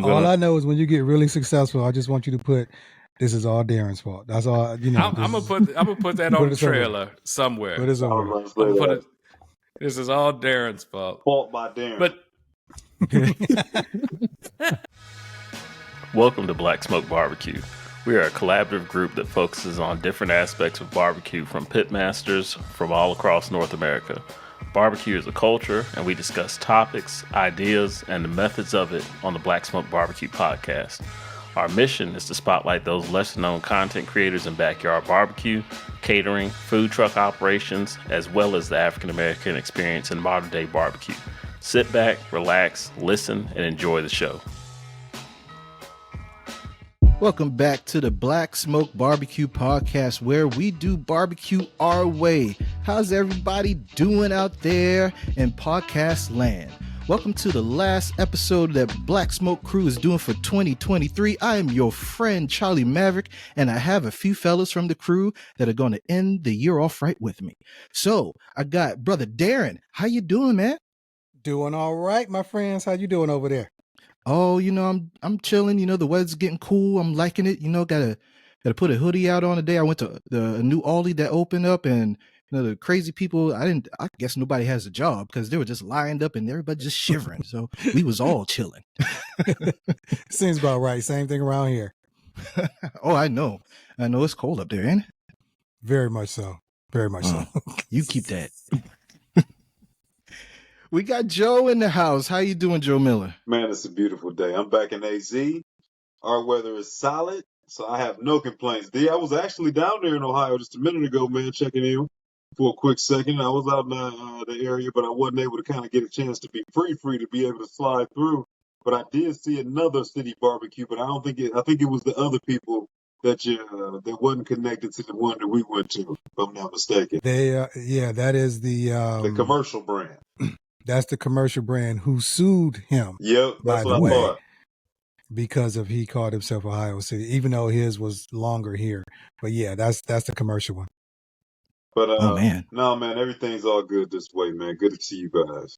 All I know is when you get really successful, I just want you to put, "This is all Darren's fault." That's all. I'm gonna put that on the trailer somewhere. Put it somewhere. I'm gonna put it. This is all Darren's fault. Fault by Darren. But welcome to Black Smoke Barbecue. We are a collaborative group that focuses on different aspects of barbecue from pitmasters from all across North America. Barbecue is a culture, and we discuss topics, ideas, and the methods of it on the Black Smoke Barbecue podcast. Our mission is to spotlight those lesser-known content creators in backyard barbecue, catering, food truck operations, as well as the African-American experience in modern-day barbecue. Sit back, relax, listen, and enjoy the show. Welcome back to the Black Smoke Barbecue Podcast, where we do barbecue our way. How's everybody doing out there in podcast land? Welcome to the last episode that Black Smoke Crew is doing for 2023. I am your friend, Charlie Maverick, and I have a few fellas from the crew that are going to end the year off right with me. So I got brother Darren. How you doing, man? Doing all right, my friends. How you doing over there? Oh, I'm chilling. The weather's getting cool. I'm liking it. Gotta put a hoodie out on today. I went to the new Ollie that opened up, and the crazy people. I guess nobody has a job because they were just lined up and everybody just shivering. So we was all chilling. Seems about right. Same thing around here. Oh, I know it's cold up there, ain't it? Very much so. Very much so. You keep that. We got Joe in the house. How you doing, Joe Miller? Man, it's a beautiful day. I'm back in AZ. Our weather is solid, so I have no complaints. I was actually down there in Ohio just a minute ago, man, checking in for a quick second. I was out in the area, but I wasn't able to kind of get a chance to be free to be able to slide through. But I did see another city barbecue, but I think it was the other people that wasn't connected to the one that we went to, if I'm not mistaken. That is the commercial brand. That's the commercial brand who sued him. Yep, that's what I thought. Because he called himself Ohio City, even though his was longer here. But yeah, that's the commercial one. But no, man, everything's all good this way, man. Good to see you guys.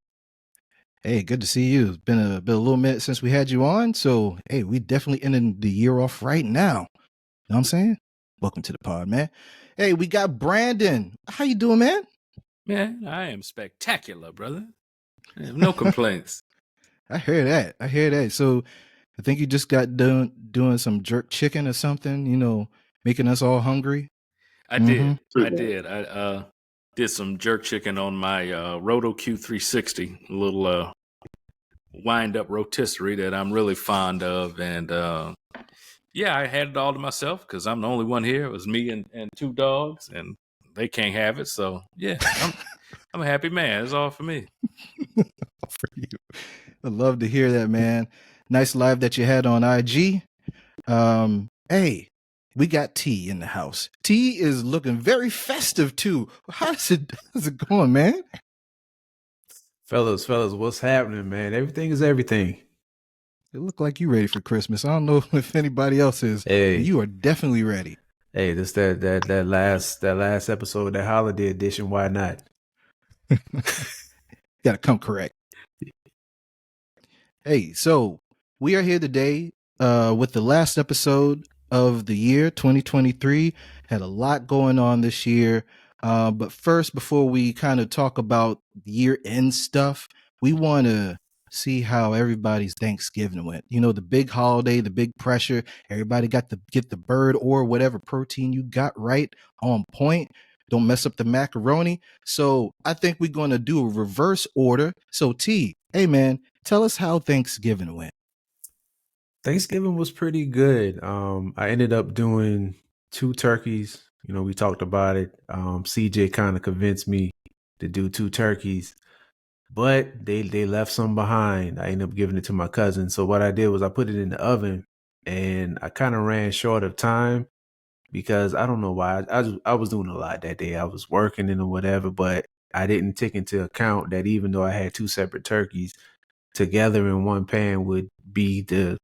Hey, good to see you. It's been a little minute since we had you on, so hey, we definitely ending the year off right now. You know what I'm saying? Welcome to the pod, man. Hey, we got Brandon. How you doing, man? Man, I am spectacular, brother. I have no complaints. I hear that. So I think you just got done doing some jerk chicken or something, making us all hungry. I did. I did some jerk chicken on my Roto Q360, a little wind-up rotisserie that I'm really fond of. And I had it all to myself because I'm the only one here. It was me and two dogs, and they can't have it. So, yeah, I'm a happy man. It's all for me. For you. I'd love to hear that, man. Nice live that you had on IG. Hey, we got T in the house. T is looking very festive too. How's it going, man? Fellas, what's happening, man? Everything is everything. It look like you ready for Christmas. I don't know if anybody else is. Hey, you are definitely ready. Hey, this that last episode, that holiday edition. Why not? Gotta come correct. Hey, so we are here today with the last episode of the year 2023. Had a lot going on this year. But first, before we kind of talk about year-end stuff, we want to see how everybody's Thanksgiving went. The big holiday, the big pressure. Everybody got to get the bird or whatever protein you got right on point. Don't mess up the macaroni. So I think we're going to do a reverse order. So T, hey man, tell us how Thanksgiving went. Thanksgiving was pretty good. I ended up doing 2 turkeys. We talked about it. CJ kind of convinced me to do 2 turkeys, but they left some behind. I ended up giving it to my cousin. So what I did was I put it in the oven, and I kind of ran short of time because I don't know why. I was doing a lot that day. I was working and whatever, but I didn't take into account that even though I had 2 separate turkeys, together in one pan would be the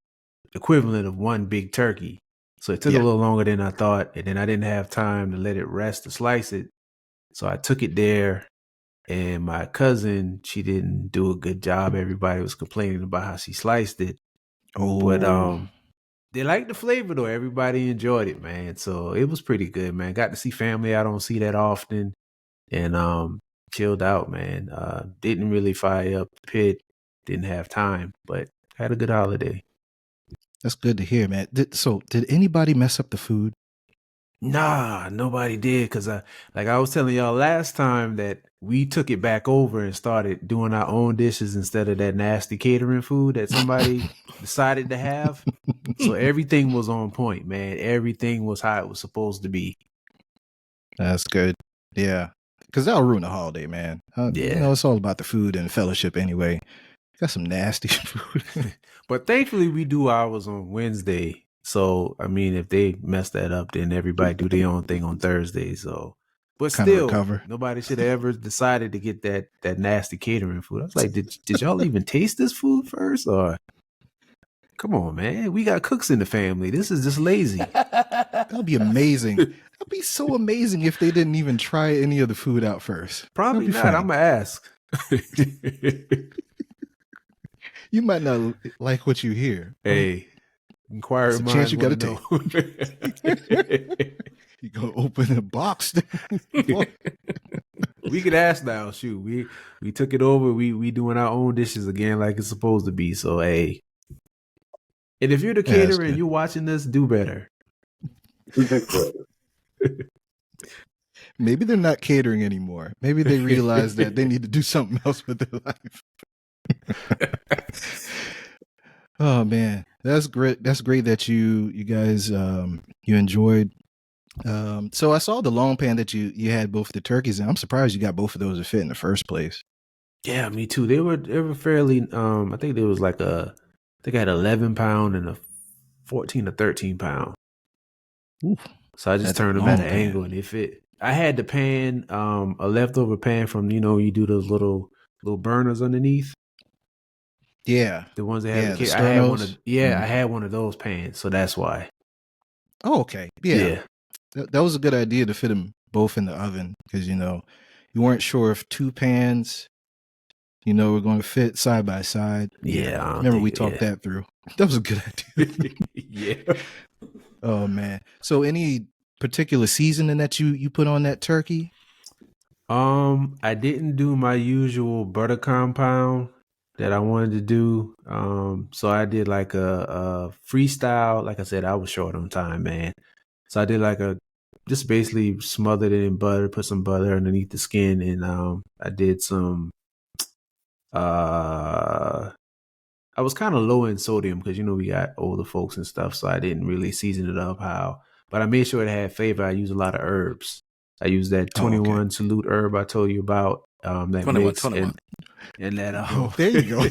equivalent of 1 big turkey. So it took a little longer than I thought, and then I didn't have time to let it rest to slice it. So I took it there, and my cousin, she didn't do a good job. Everybody was complaining about how she sliced it. But Oh, they liked the flavor though. Everybody enjoyed it, man. So it was pretty good, man. Got to see family I don't see that often, and chilled out, man. Didn't really fire up the pit. Didn't have time, but had a good holiday. that's good to hear, man. Did anybody mess up the food? Nah, nobody did. Cause like I was telling y'all last time that we took it back over and started doing our own dishes instead of that nasty catering food that somebody decided to have. So everything was on point, man. Everything was how it was supposed to be. That's good. Yeah. Because that'll ruin the holiday, man. Yeah. It's all about the food and fellowship anyway. Got some nasty food. But thankfully we do ours on Wednesday. So, I mean, if they mess that up, then everybody do their own thing on Thursday. So, but Kinda still, recover. nobody should have ever decided to get that nasty catering food. I was like, did y'all even taste this food first? Or come on, man. We got cooks in the family. This is just lazy. That'll be amazing. That'd be so amazing if they didn't even try any of the food out first. Probably That'd be not. funny. I'm going to ask. You might not like what you hear. Hey, inquiry It's a minds chance you want gotta to know. You go open a box. We could ask now. Shoot, we took it over. We doing our own dishes again, like it's supposed to be. So hey, and if you're the caterer and you're watching this, do better. Maybe they're not catering anymore. Maybe they realize that they need to do something else with their life. Oh man, that's great. That's great that you guys you enjoyed. So I saw the long pan that you had both the turkeys, and I'm surprised you got both of those to fit in the first place. Yeah, me too. They were fairly. I think there was like I had 11 pound and a 14 or 13 pound. Oof. So I just turned them at an angle and it fit. I had the pan, a leftover pan from you do those little burners underneath. Yeah, the ones that have the sternos. I had one of I had one of those pans, so that's why. Oh, okay. Yeah. That was a good idea to fit them both in the oven because you weren't sure if two pans were going to fit side by side. Yeah, remember we talked that through. That was a good idea. Yeah. Oh man. So any particular seasoning that you put on that turkey? I didn't do my usual butter compound that I wanted to do. So I did like a freestyle. Like I said, I was short on time, man. So I did like just basically smothered it in butter, put some butter underneath the skin, and I did some I was kind of low in sodium because we got older folks and stuff, so I didn't really season it up but I made sure it had flavor. I used a lot of herbs. I used that 21 Salute herb I told you about. That 21, mix 21. and that there you go.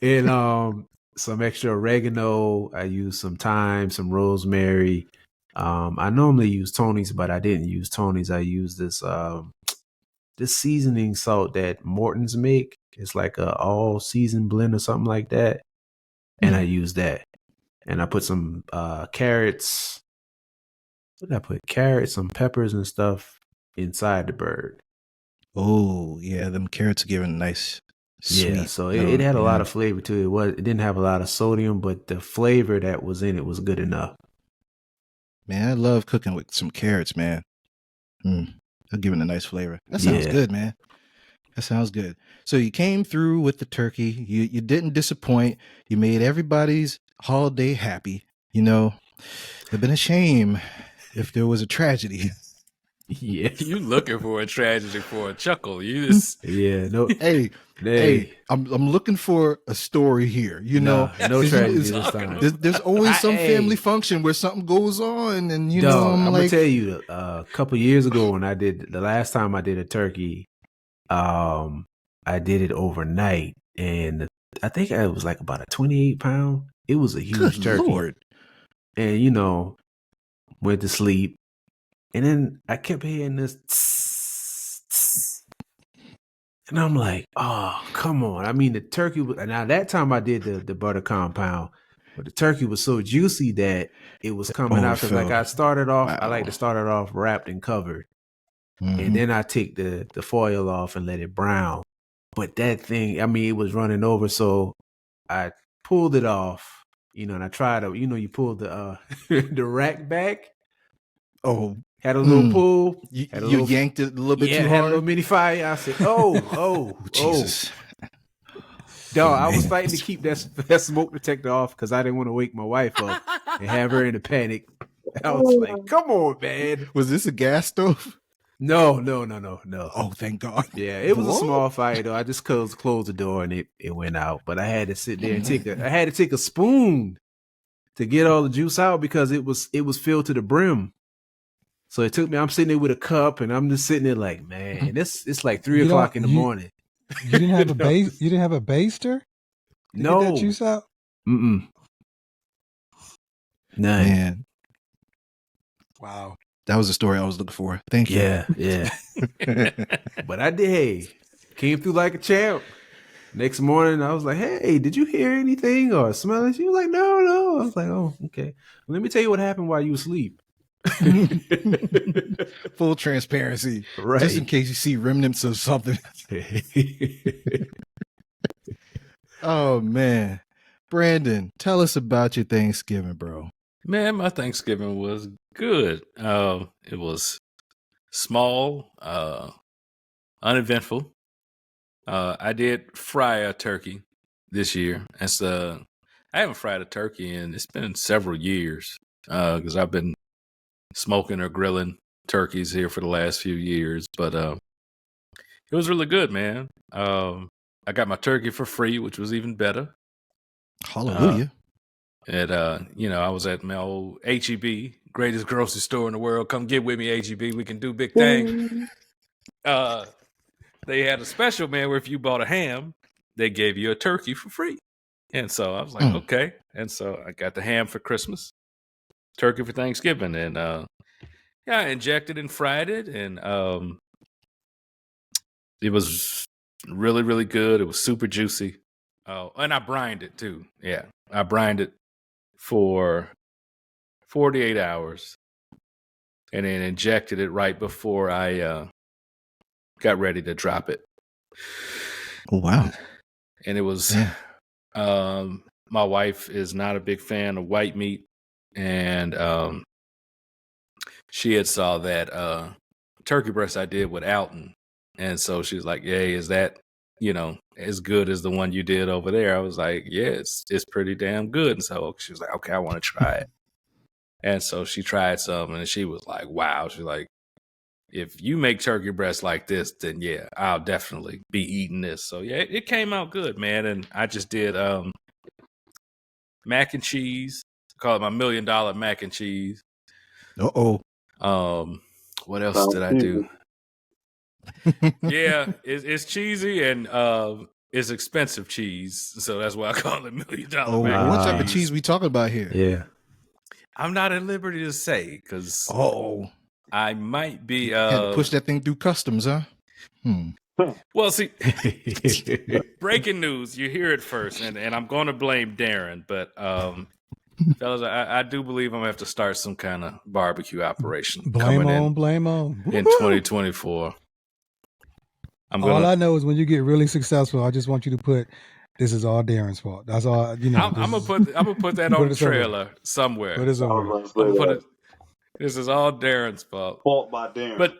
And some extra oregano. I used some thyme, some rosemary. I normally use Tony's, but I didn't use Tony's. I used this seasoning salt that Morton's make. It's like a all season blend or something like that. And I used that. And I put some carrots. What did I put? Carrots, some peppers and stuff inside the bird. Oh, yeah. Them carrots are giving a nice sweet. Yeah, so it had a lot of flavor to it. It didn't have a lot of sodium, but the flavor that was in it was good enough. Man, I love cooking with some carrots, man. They're giving a nice flavor. That sounds good, man. That sounds good. So you came through with the turkey. You didn't disappoint. You made everybody's holiday happy. It'd been a shame if there was a tragedy. Yeah. You looking for a tragedy for a chuckle. You just Hey, I'm looking for a story here. No tragedy this time. There's always some family function where something goes on, and I'm gonna like, tell you, a couple years ago when the last time I did a turkey, I did it overnight, and I think it was like about a 28 pound. It was a huge good turkey, Lord. And went to sleep, and then I kept hearing this, tss, tss, and I'm like, oh, come on. I mean, the turkey was, now that time I did the butter compound, but the turkey was so juicy that it was coming out. Cause like I started off, I like to start it off wrapped and covered. And then I take the foil off and let it brown. But that thing, I mean, it was running over. So I pulled it off, and I tried to, you pull the the rack back. Oh, had a little pull. You yanked it a little bit too hard. Had a little mini fire. I said, oh, Jesus. Dog, I was fighting to keep that smoke detector off because I didn't want to wake my wife up and have her in a panic. I was like, come on, man. Was this a gas stove? No. Oh, thank God. Yeah, it was a small fire though. I just closed the door and it went out. But I had to sit there and take a spoon to get all the juice out because it was filled to the brim. So it took me. I'm sitting there with a cup and I'm just sitting there like, man, it's like 3 o'clock in the morning. You didn't have a base. You didn't have a baster. No, get that juice out. None. Man, wow. That was the story I was looking for. Thank you. Yeah. But I did. Hey, came through like a champ. Next morning, I was like, hey, did you hear anything or smell it? She was like, no. I was like, oh, okay. Well, let me tell you what happened while you were asleep. Full transparency. Right. Just in case you see remnants of something. Oh, man. Brandon, tell us about your Thanksgiving, bro. Man, my Thanksgiving was good. It was small, uneventful. I did fry a turkey this year. I haven't fried a turkey in, it's been several years, because I've been smoking or grilling turkeys here for the last few years. But it was really good, man. I got my turkey for free, which was even better. Hallelujah. I was at my old HEB, greatest grocery store in the world. Come get with me, HEB. We can do big things. They had a special, man, where if you bought a ham, they gave you a turkey for free. And so I was like, okay. And so I got the ham for Christmas, turkey for Thanksgiving. And I injected and fried it. And it was really, really good. It was super juicy. Oh, and I brined it too. Yeah, I brined it for 48 hours and then injected it right before I got ready to drop it. Oh, wow. And it was, my wife is not a big fan of white meat. And she had saw that turkey breast I did with Alton. And so she was like, hey, is that, as good as the one you did over there? I was like, yeah, it's pretty damn good. And so she was like, okay, I want to try it. And so she tried some and she was like, wow. She's like, if you make turkey breast like this, then yeah, I'll definitely be eating this. So yeah, it came out good, man. And I just did mac and cheese. I call it my $1 million mac and cheese. Uh-oh. What else did I do? Yeah, it's cheesy and it's expensive cheese, so that's why I call it $1 million. What type of cheese we talking about here? Yeah, I'm not at liberty to say because I might be had to push that thing through customs, huh? Well, see, breaking news, you hear it first, and I'm going to blame Darren, but fellas, I do believe I'm going to have to start some kind of barbecue operation. Blame on. In 2024. All I know is when you get really successful, I just want you to put, this is all Darren's fault. That's all, I'm gonna put that on the trailer somewhere. Put it somewhere. This is all Darren's fault. Fault by Darren. But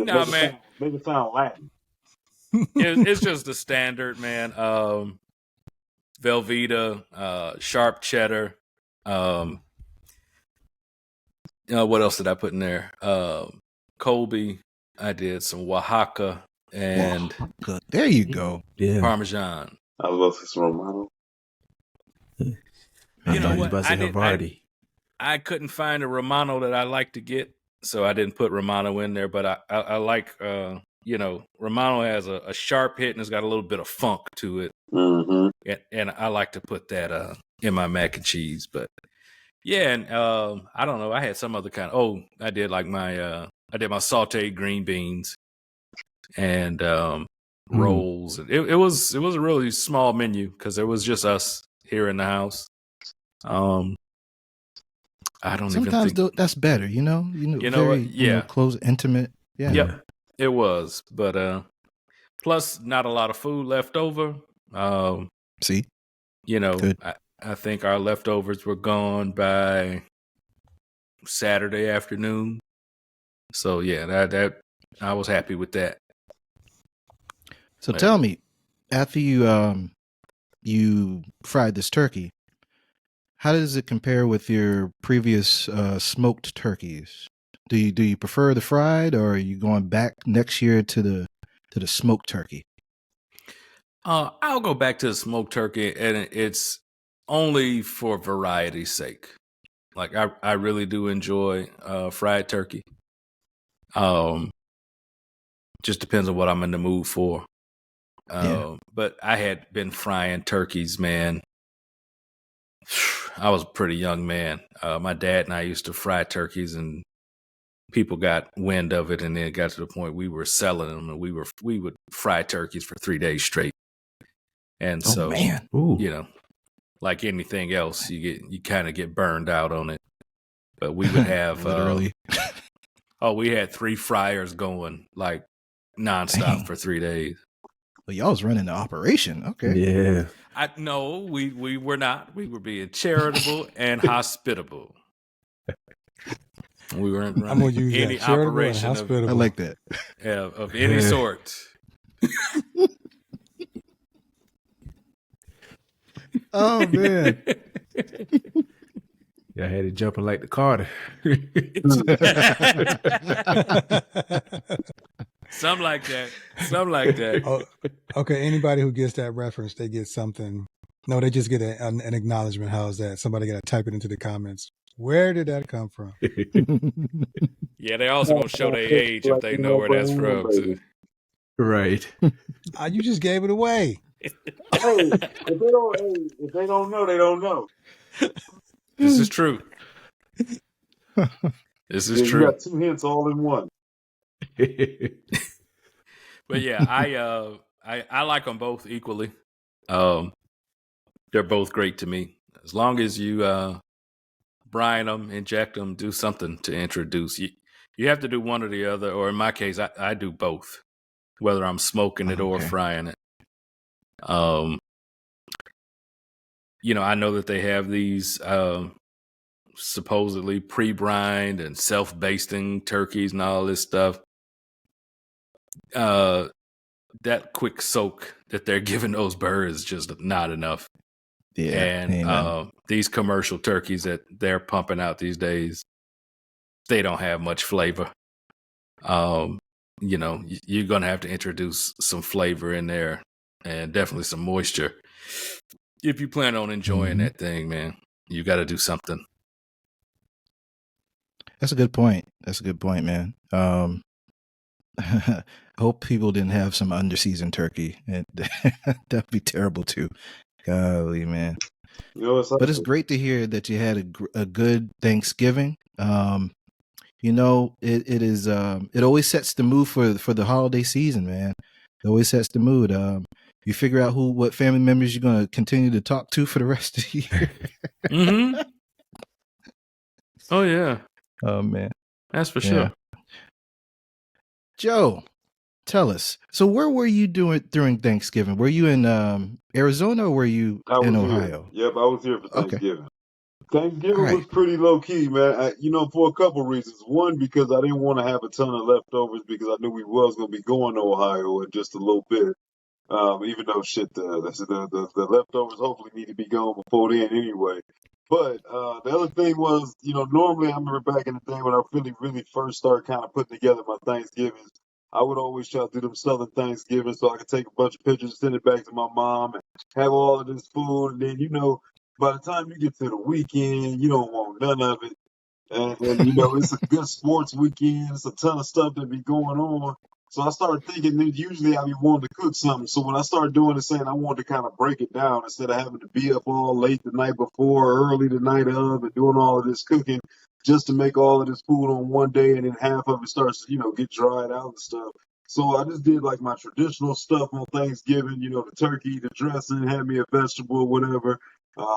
nah, man, make it sound Latin. It's just the standard, man. Velveeta, sharp cheddar. What else did I put in there? Colby. I did some Oaxaca and there you go. Yeah, Parmesan. I love this Romano. You know what? I couldn't find a Romano that I like to get, so I didn't put Romano in there. But I like, Romano has a sharp hit and it's got a little bit of funk to it, and I like to put that in my mac and cheese. But yeah, and I don't know. I had some other kind. I did like I did my sauteed green beans and rolls. It was a really small menu because it was just us here in the house. I don't Sometimes even think that's better, very, close, intimate. Yeah. Yep, it was. But Plus, not a lot of food left over. See, I think our leftovers were gone by Saturday afternoon. So yeah, that I was happy with that. So tell me, after you fried this turkey, how does it compare with your previous smoked turkeys? Do you prefer the fried, or are you going back next year to the smoked turkey? I'll go back to the smoked turkey, and it's only for variety's sake. Like I really do enjoy fried turkey. Just depends on what I'm in the mood for. But I had been frying turkeys, man. I was a pretty young man. My dad and I used to fry turkeys, and people got wind of it, and then it got to the point we were selling them, and we would fry turkeys for 3 days straight. And so, like anything else, you kind of get burned out on it. But we would have literally. We had 3 fryers going like nonstop for 3 days. Well, y'all was running the operation. Okay. Yeah. No, we were not. We were being charitable and hospitable. We weren't running any operation I like that. Of any sort. Oh man. Yeah, I had it jumping like the Carter. Something like that. Oh, okay, anybody who gets that reference, they get something. No, they just get an acknowledgement. How's that? Somebody got to type it into the comments. Where did that come from? Yeah, they also gonna show their age if they know where that's from too. Right. You just gave it away. Hey, if they don't know, they don't know. This is true. This is true. You got 2 hints all in one. But yeah, I like them both equally. They're both great to me. As long as you brine them, inject them, do something to introduce. You have to do one or the other, or in my case, I do both, whether I'm smoking it or frying it. I know that they have these supposedly pre-brined and self-basting turkeys and all this stuff. That quick soak that they're giving those birds is just not enough. Yeah, and these commercial turkeys that they're pumping out these days, they don't have much flavor. You're gonna have to introduce some flavor in there and definitely some moisture if you plan on enjoying that thing, man. You got to do something. That's a good point. Man. I hope people didn't have some underseasoned turkey. That'd be terrible too. Golly, man. But it's great to hear that you had a good Thanksgiving. It is. It always sets the mood for the holiday season, man. It always sets the mood. You figure out what family members you're going to continue to talk to for the rest of the year. Mm-hmm. Oh yeah. Oh man, that's for sure. Joe, tell us. So where were you during Thanksgiving? Were you in Arizona or were you in Ohio? Here. Yep, I was here for Thanksgiving. Okay. Thanksgiving was pretty low key, man. For a couple reasons. One, because I didn't want to have a ton of leftovers because I knew we was going to be going to Ohio in just a little bit. Even though the leftovers hopefully need to be gone before then anyway. But the other thing was, normally I remember back in the day when I really first started kind of putting together my Thanksgivings, I would always try to do them Southern Thanksgiving so I could take a bunch of pictures, send it back to my mom, and have all of this food. And then, by the time you get to the weekend, you don't want none of it. And it's a good sports weekend. It's a ton of stuff that be going on. So I started thinking that usually I be wanting to cook something. So when I started doing this, saying I wanted to kind of break it down instead of having to be up all late the night before or early the night of and doing all of this cooking just to make all of this food on one day and then half of it starts to, get dried out and stuff. So I just did like my traditional stuff on Thanksgiving, the turkey, the dressing, had me a vegetable, whatever.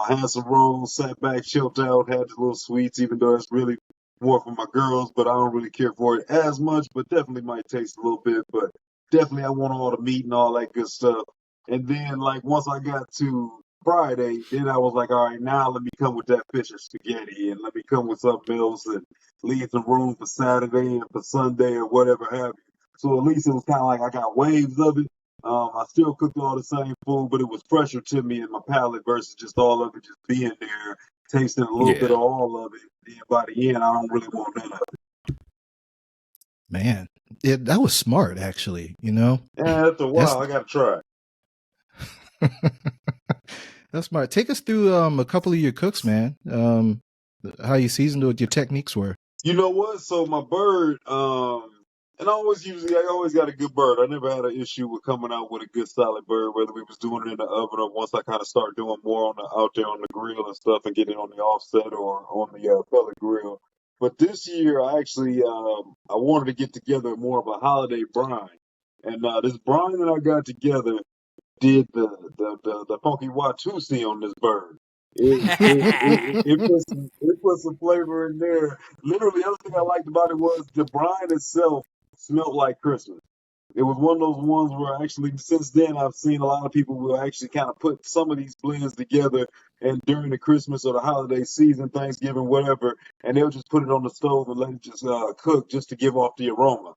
Had some rolls, sat back, chilled out, had the little sweets, even though it's really more for my girls, but I don't really care for it as much, but definitely might taste a little bit. But definitely I want all the meat and all that good stuff. And then like once I got to Friday, then I was like, all right, now let me come with that fish and spaghetti, and let me come with something else, and leave some room for Saturday and for Sunday or whatever have you. So at least it was kind of like I got waves of it. I still cooked all the same food, but it was fresher to me in my palate versus just all of it just being there, tasting a little bit of all of it. Then by the end, I don't really want none of it. Man, that was smart, actually. You know, Yeah, after a while, I got to try it. That's smart. Take us through a couple of your cooks, man. How you seasoned, what your techniques were. You know what? So my bird, and I always got a good bird. I never had an issue with coming out with a good solid bird, whether we was doing it in the oven or once I kind of start doing more out there on the grill and stuff and getting on the offset or on the pellet grill. But this year, I actually I wanted to get together more of a holiday brine, and this brine that I got together did the funky Watusi on this bird. It put some flavor in there. Literally, the other thing I liked about it was the brine itself smelled like Christmas. It was one of those ones where actually, since then, I've seen a lot of people will actually kind of put some of these blends together and during the Christmas or the holiday season, Thanksgiving, whatever, and they'll just put it on the stove and let it just cook just to give off the aroma.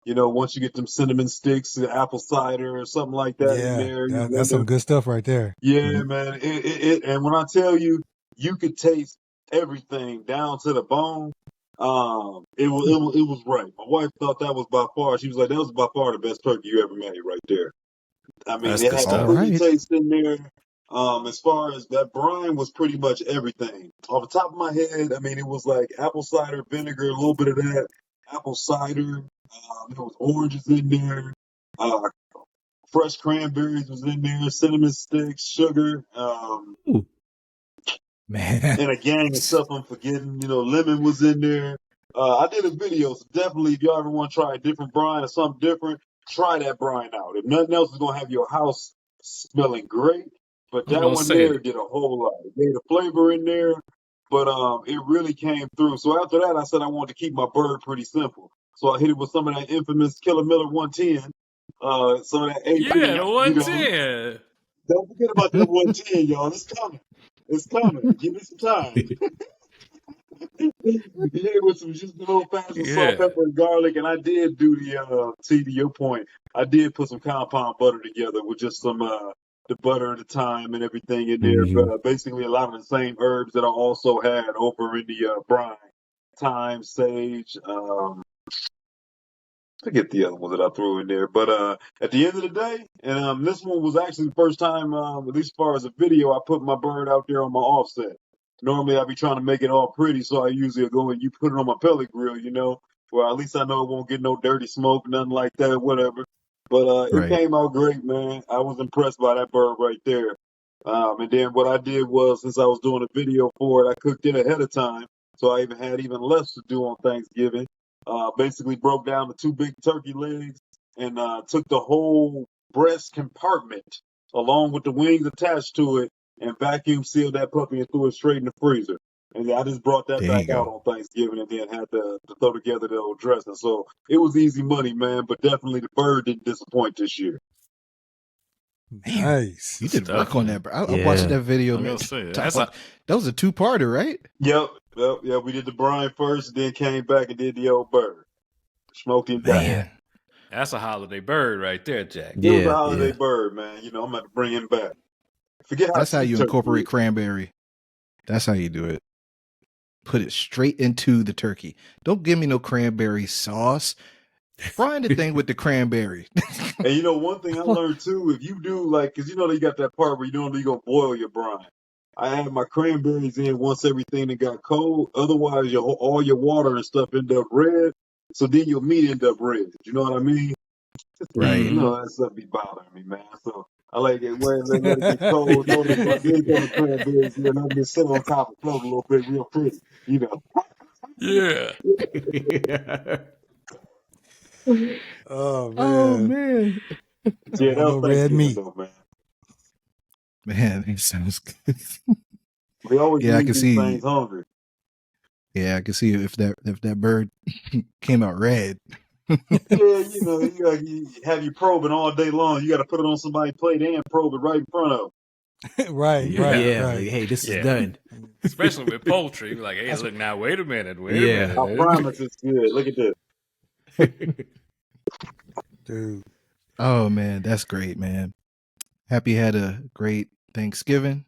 You know, once you get them cinnamon sticks, apple cider, or something like that in there. That's some good stuff right there. Yeah, man. And when I tell you, you could taste everything down to the bone. It was right. My wife thought that was by far. She was like, that was by far the best turkey you ever made right there. I mean, That's it good had stuff. fruity taste in there. As far as that brine was pretty much everything. Off the top of my head, I mean, it was like apple cider vinegar, a little bit of that, apple cider. There was oranges in there. Fresh cranberries was in there, cinnamon sticks, sugar, Man. and a gang of stuff I'm forgetting. You know, lemon was in there. I did a video, so definitely if y'all ever want to try a different brine or something different, try that brine out. If nothing else is gonna have your house smelling great, but I'm that gonna one say there did a whole lot. It made a flavor in there, but it really came through. So after that, I said I wanted to keep my bird pretty simple. So I hit it with some of that infamous Killer Miller 110, some of that AP. yeah, the You know, 110. don't forget about that 110, y'all. It's coming. It's coming. Give me some time. Yeah, with some just good old fashioned salt, Yeah. pepper, and garlic. And I did do to your point, I did put some compound butter together with just some the butter, the thyme, and everything in there. Basically, a lot of the same herbs that I also had over in the brine: thyme, sage. Forget the other ones that I threw in there. But at the end of the day, and this one was actually the first time, at least as far as a video, I put my bird out there on my offset. Normally, I'd be trying to make it all pretty, so I usually go and you put it on my pellet grill, you know, where at least I know it won't get no dirty smoke, nothing like that, whatever. But it came out great, man. I was impressed by that bird right there. And then what I did was, since I was doing a video for it, I cooked it ahead of time, so I even had even less to do on Thanksgiving. Basically broke down the two big turkey legs and took the whole breast compartment along with the wings attached to it and vacuum sealed that puppy and threw it straight in the freezer. And I just brought that There back you out go. on Thanksgiving and then had to throw together the old dressing. So it was easy money, man, but definitely the bird didn't disappoint this year. Man, Nice. you did Stuff, work on man. that, bro. I watched that video, I'm man. gonna say That was a two-parter, right? Yep. We did the brine first, then came back and did the old bird. Smoked him down. Man. That's a holiday bird right there, Jack. It was a holiday bird, man. You know, I'm going to bring him back. Forget That's how cheap you turkey incorporate is. cranberry. That's how you do it. Put it straight into the turkey. Don't give me no cranberry sauce. Brine the thing with the cranberry. And you know, one thing I learned too, if you do like, because you know, you got that part where you don't know you're going to boil your brine. I had my cranberries in once everything that got cold. Otherwise, all your water and stuff end up red. So then your meat end up red. You know what I mean? Right. You know, that stuff be bothering me, man. So I like it where let it get cold. Notice I did throw the cranberries in. Let me sit on top and float a little bit real pretty. You know. Yeah. Oh man. Oh man. Yeah, that was No red Thanksgiving meat. though, man. Man, it sounds good. We always Yeah, I leave can these see. things hungry. Yeah, I can see if that bird came out red. you know, you have you probing all day long. You got to put it on somebody's plate and probe it right in front of them. Right, Yeah, right. like, hey, this is Yeah. done. Especially with poultry. Like, hey, look now, wait a minute. Yeah. I promise it's good. Look at this. Dude. Oh man, that's great, man. Happy had a great Thanksgiving.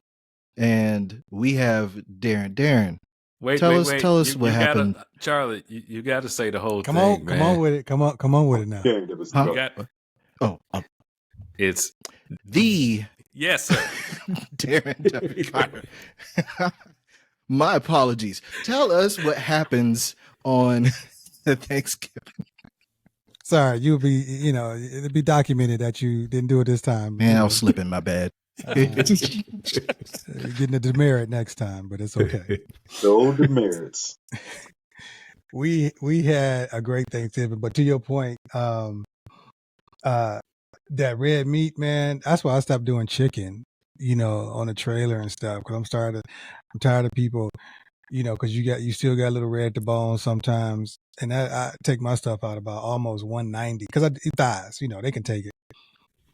And we have Darren. Darren, Wait. tell us what happened. Charlie, you got to say the whole Come thing, on, man. come on with it. Come on with it now. Can't give us Huh? the You Oh, it's the yes, sir. Darren Jeffrey Carter. My apologies. Tell us what happens on Thanksgiving. Sorry, you'll be, it'll be documented that you didn't do it this time. Man, I was slipping, my bad. You're getting a demerit next time, but it's okay. No demerits. We had a great Thanksgiving, but to your point, that red meat, man, that's why I stopped doing chicken, on the trailer and stuff. Cause I'm tired of people, cause you still got a little red at the bone sometimes. And I take my stuff out about almost 190 cause I eat thighs, they can take it.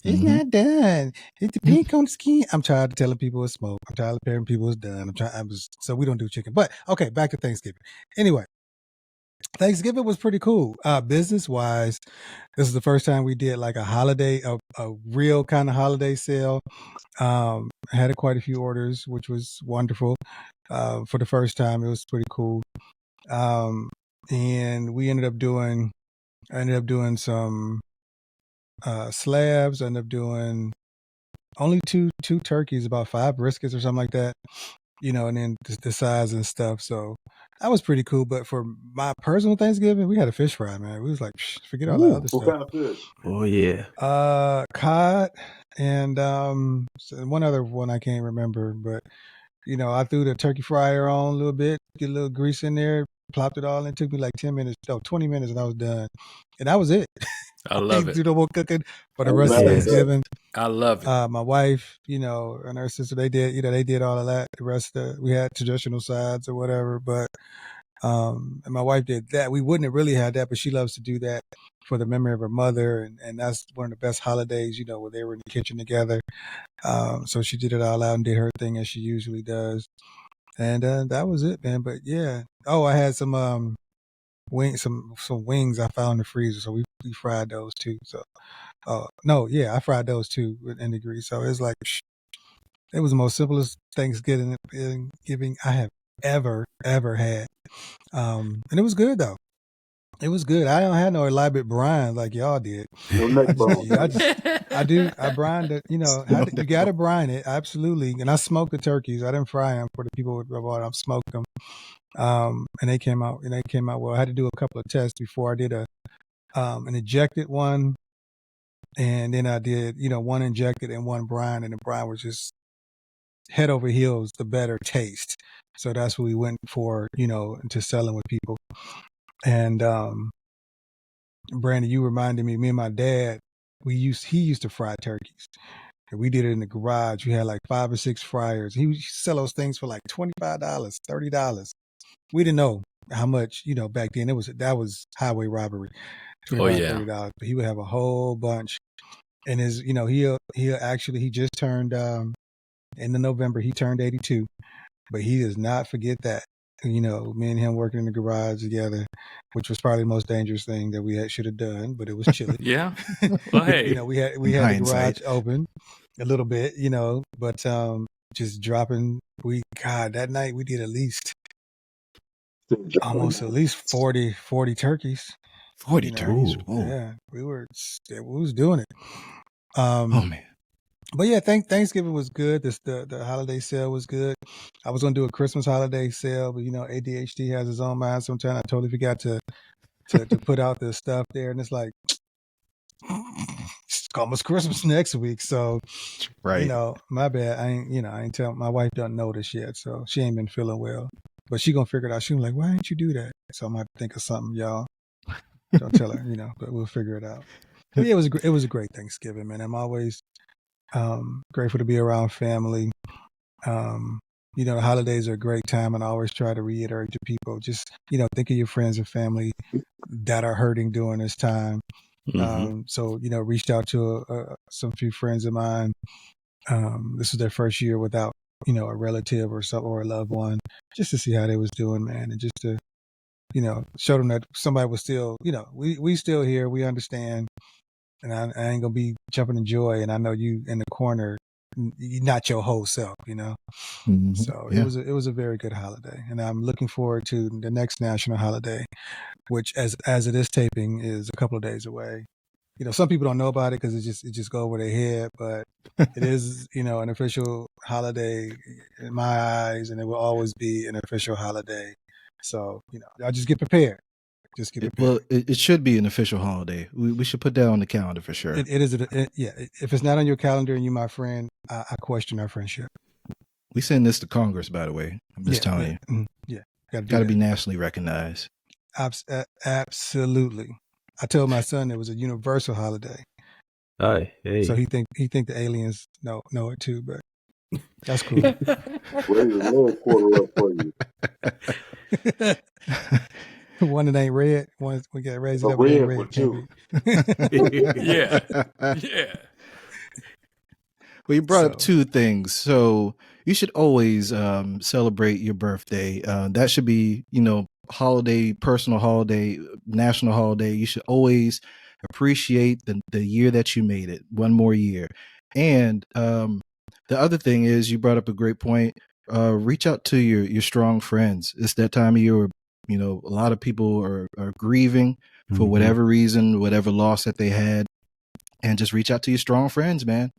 It's not done. It's the pink on the skin. I'm tired of telling people it's smoke. I'm tired of telling people it's done. So we don't do chicken. But okay, back to Thanksgiving. Anyway, Thanksgiving was pretty cool. Business wise, this is the first time we did like a real kind of holiday sale. Had quite a few orders, which was wonderful. For the first time, it was pretty cool. And we ended up doing some slabs. I ended up doing only two turkeys, about 5 briskets or something like that, and then the size and stuff. So that was pretty cool. But for my personal Thanksgiving, we had a fish fry, man. We was like, forget all that other What stuff. kind of fish? Oh yeah. Cod and one other one I can't remember, but I threw the turkey fryer on a little bit, get a little grease in there, plopped it all in. It took me like 20 minutes, and I was done. And that was it. I love it. Do no more cooking for the Oh, rest of nice. Thanksgiving. I love it. My wife, and her sister, they did all of that. The rest we had traditional sides or whatever, but and my wife did that. We wouldn't have really had that, but she loves to do that for the memory of her mother, and that's one of the best holidays, where they were in the kitchen together. So she did it all out and did her thing as she usually does, and that was it, man. But yeah, I had some wings I found in the freezer, so we fried those too. So I fried those too in the grease. So it's like it was the most simplest Thanksgiving I have ever had. And it was good though. It was good. I don't have no elaborate brine like y'all did. No neck bone. I brined it, you got to brine it. Absolutely. And I smoked the turkeys. I didn't fry them for the people who bought them. I smoked them. And they came out well. I had to do a couple of tests before I did an ejected one. And then I did, one injected and one brine, and the brine was just head over heels, the better taste. So that's what we went for, into selling with people. And Brandon, you reminded me and my dad, he used to fry turkeys. And we did it in the garage. We had like 5 or 6 fryers. He used to sell those things for like $25, $30. We didn't know how much, back then that was highway robbery. $30. But he would have a whole bunch. And he just turned in November, he turned 82. But he does not forget that. Me and him working in the garage together, which was probably the most dangerous thing that we should have done, but it was chilly. Yeah. Well, hey, we had the garage open a little bit, but just dropping. That night we did at least 40 turkeys. 40 turkeys. Yeah, we was doing it. Oh man. But yeah, Thanksgiving was good. The holiday sale was good. I was gonna do a Christmas holiday sale, but ADHD has its own mind. Sometimes I totally forgot to put out the stuff there, and it's like it's almost Christmas next week. So, right, my bad. I ain't tell my wife doesn't know this yet, so she ain't been feeling well. But she gonna figure it out. She was like, "Why didn't you do that?" So I'm gonna think of something, y'all. Don't tell her, but we'll figure it out. But yeah, it was a great Thanksgiving, man. I'm always grateful to be around family. the holidays are a great time, and I always try to reiterate to people, just, think of your friends and family that are hurting during this time. So, reached out to some few friends of mine. This was their first year without, a relative or a loved one, just to see how they was doing, man, and just to, show them that somebody was still, we still here, we understand, and I ain't gonna be jumping in joy, and I know you in the corner, you're not your whole self, Mm-hmm. So Yeah. it was a very good holiday, and I'm looking forward to the next national holiday, which as it is taping is a couple of days away. Some people don't know about it because it just go over their head, but it is, an official holiday in my eyes, and it will always be an official holiday. So, I just get prepared. Just get prepared. Well, it should be an official holiday. We should put that on the calendar for sure. It is, yeah. If it's not on your calendar and you my friend, I question our friendship. We send this to Congress, by the way. I'm just telling you. Yeah. Got to be nationally recognized. Absolutely. I told my son it was a universal holiday. Hey. So he think the aliens know it too, but that's cool. Raise a little quarter up for you. One that ain't red. One we got raised up. Red red one too. Yeah. Well, you brought up two things. So you should always celebrate your birthday. That should be, holiday, personal holiday, national holiday. You should always appreciate the year that you made it, one more year. And the other thing is, you brought up a great point. Reach out to your strong friends. It's that time of year where, a lot of people are grieving for whatever reason, whatever loss that they had, and just reach out to your strong friends, man.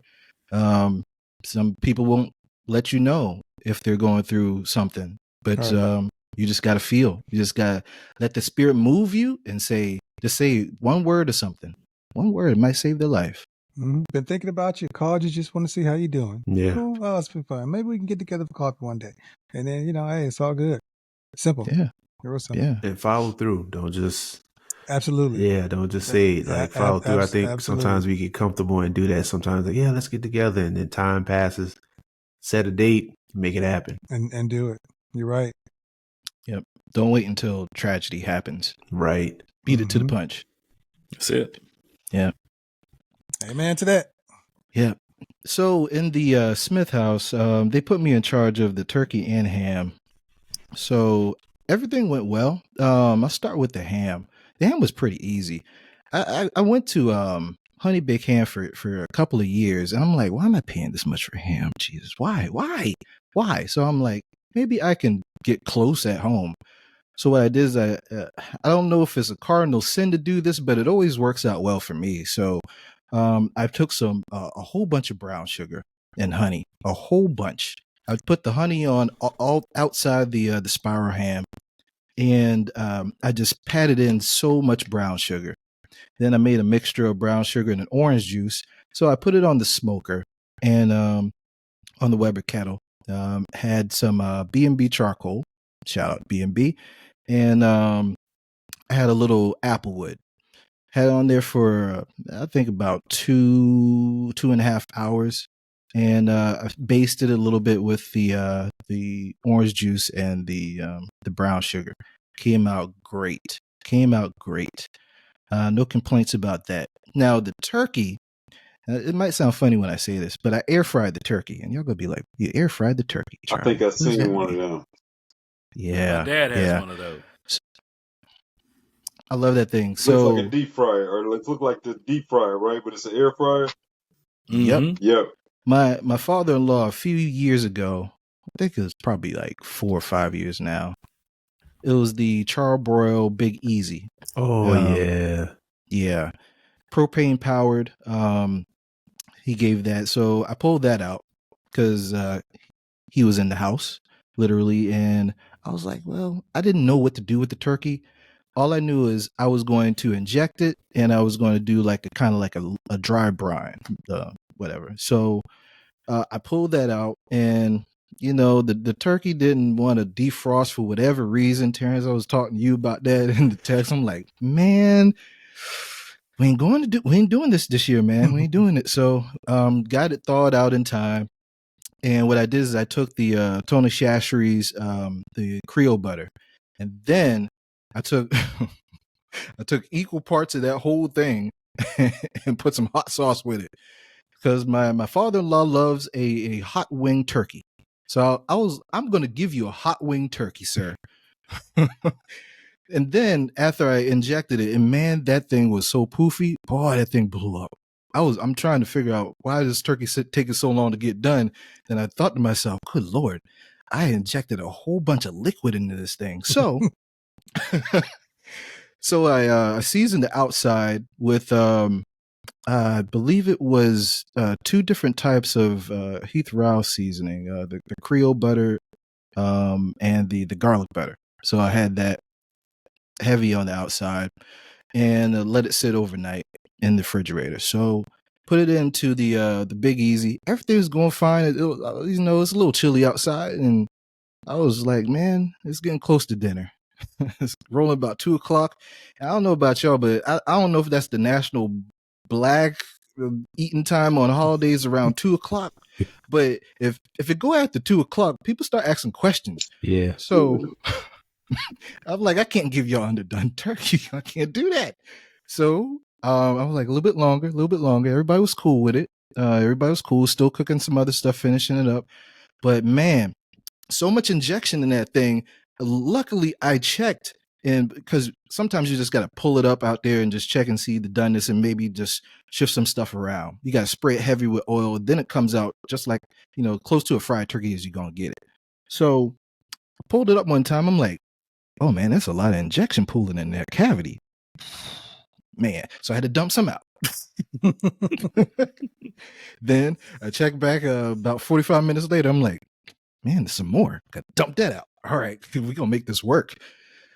Some people won't let you know if they're going through something, but you just got to feel. You just got to let the spirit move you and say one word or something. One word might save their life. Mm-hmm. Been thinking about you. Called you, just want to see how you doing. Yeah. Cool. Oh, it's been fun. Maybe we can get together for coffee one day. And then, hey, it's all good. Simple. Yeah. Real simple. Yeah. And follow through. Don't just. Absolutely. Yeah, don't just say it. Like, follow through. I think sometimes we get comfortable and do that. Sometimes, like, yeah, let's get together. And then time passes. Set a date. Make it happen. And do it. You're right. Yep. Don't wait until tragedy happens. Right. Beat it to the punch. That's it. Yeah. Amen to that. Yeah. So in the Smith house, they put me in charge of the turkey and ham. So everything went well. I'll start with the ham. The ham was pretty easy. I went to Honey Baked Ham for a couple of years, and I'm like, why am I paying this much for ham? Jesus, why? So I'm like, maybe I can get close at home. So what I did is I don't know if it's a cardinal sin to do this, but it always works out well for me. So I took a whole bunch of brown sugar and honey, a whole bunch. I put the honey on all outside the spiral ham, and I just patted in so much brown sugar. Then I made a mixture of brown sugar and an orange juice. So I put it on the smoker and on the Weber kettle. Had some B&B charcoal. Shout out B&B. And I had a little applewood. Had it on there for, I think, about 2.5 hours. And I basted it a little bit with the orange juice and the brown sugar. Came out great. No complaints about that. Now, the turkey, it might sound funny when I say this, but I air fried the turkey. And y'all going to be like, you air fried the turkey, Charlie? I think I've seen one of them. Yeah. My dad has one of those. I love that thing. Looks So like a deep fryer, or it looks like the deep fryer, right? But it's an air fryer. Yep. Yep. My father-in-law, a few years ago, I think it was probably like 4 or 5 years now, it was the Charbroil Big Easy. Oh, yeah. Yeah. Propane powered. He gave that. So I pulled that out because he was in the house, literally. And I was like, well, I didn't know what to do with the turkey. All I knew is I was going to inject it and I was going to do like a dry brine, whatever. So I pulled that out, and the turkey didn't want to defrost for whatever reason. Terrence, I was talking to you about that in the text. I'm like, man, we ain't doing this year, man. We ain't doing it. So got it thawed out in time. And what I did is I took the Tony Chachere's the Creole butter, and then I took I took equal parts of that whole thing and put some hot sauce with it, because my father-in-law loves a hot wing turkey. So I'm going to give you a hot wing turkey, sir. And then after I injected it, and man, that thing was so poofy. Boy, that thing blew up. I'm trying to figure out why this turkey taking so long to get done. And I thought to myself, good Lord, I injected a whole bunch of liquid into this thing. So, so I seasoned the outside with, I believe it was 2 different types of Heath Rowell seasoning, the Creole butter and the garlic butter. So I had that heavy on the outside and let it sit overnight in the refrigerator. So put it into the Big Easy. Everything's going fine. It's a little chilly outside, and I was like, man, it's getting close to dinner. It's rolling about 2:00. I don't know about y'all, but I don't know if that's the national black eating time on holidays around 2:00. But if it go after 2:00, people start asking questions. Yeah. So I'm like, I can't give y'all underdone turkey. I can't do that. So I was like, a little bit longer. Everybody was cool with it. Everybody was cool. Still cooking some other stuff, finishing it up. But man, so much injection in that thing. Luckily, I checked, and because sometimes you just got to pull it up out there and just check and see the doneness, and maybe just shift some stuff around. You got to spray it heavy with oil. Then it comes out just like, close to a fried turkey as you're going to get it. So I pulled it up one time. I'm like, oh man, that's a lot of injection pooling in that cavity. Man, so I had to dump some out. Then I checked back about 45 minutes later. I'm like, man, there's some more. Got to dump that out. All right, we're going to make this work.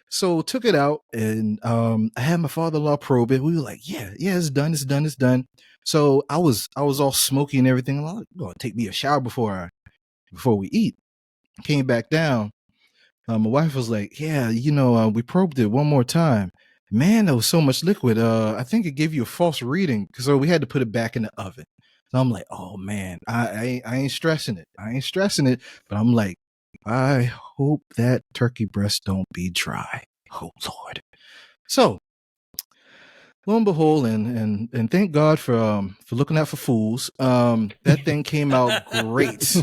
So took it out, and I had my father-in-law probe it. We were like, yeah, it's done. So I was all smoky and everything. I'm like, going to take me a shower before we eat. Came back down. My wife was like, yeah, we probed it one more time. Man, there was so much liquid. I think it gave you a false reading. So we had to put it back in the oven. So I'm like, oh man, I ain't stressing it. But I'm like, I hope that turkey breast don't be dry. Oh Lord. So lo and behold, and thank God for looking out for fools. That thing came out great.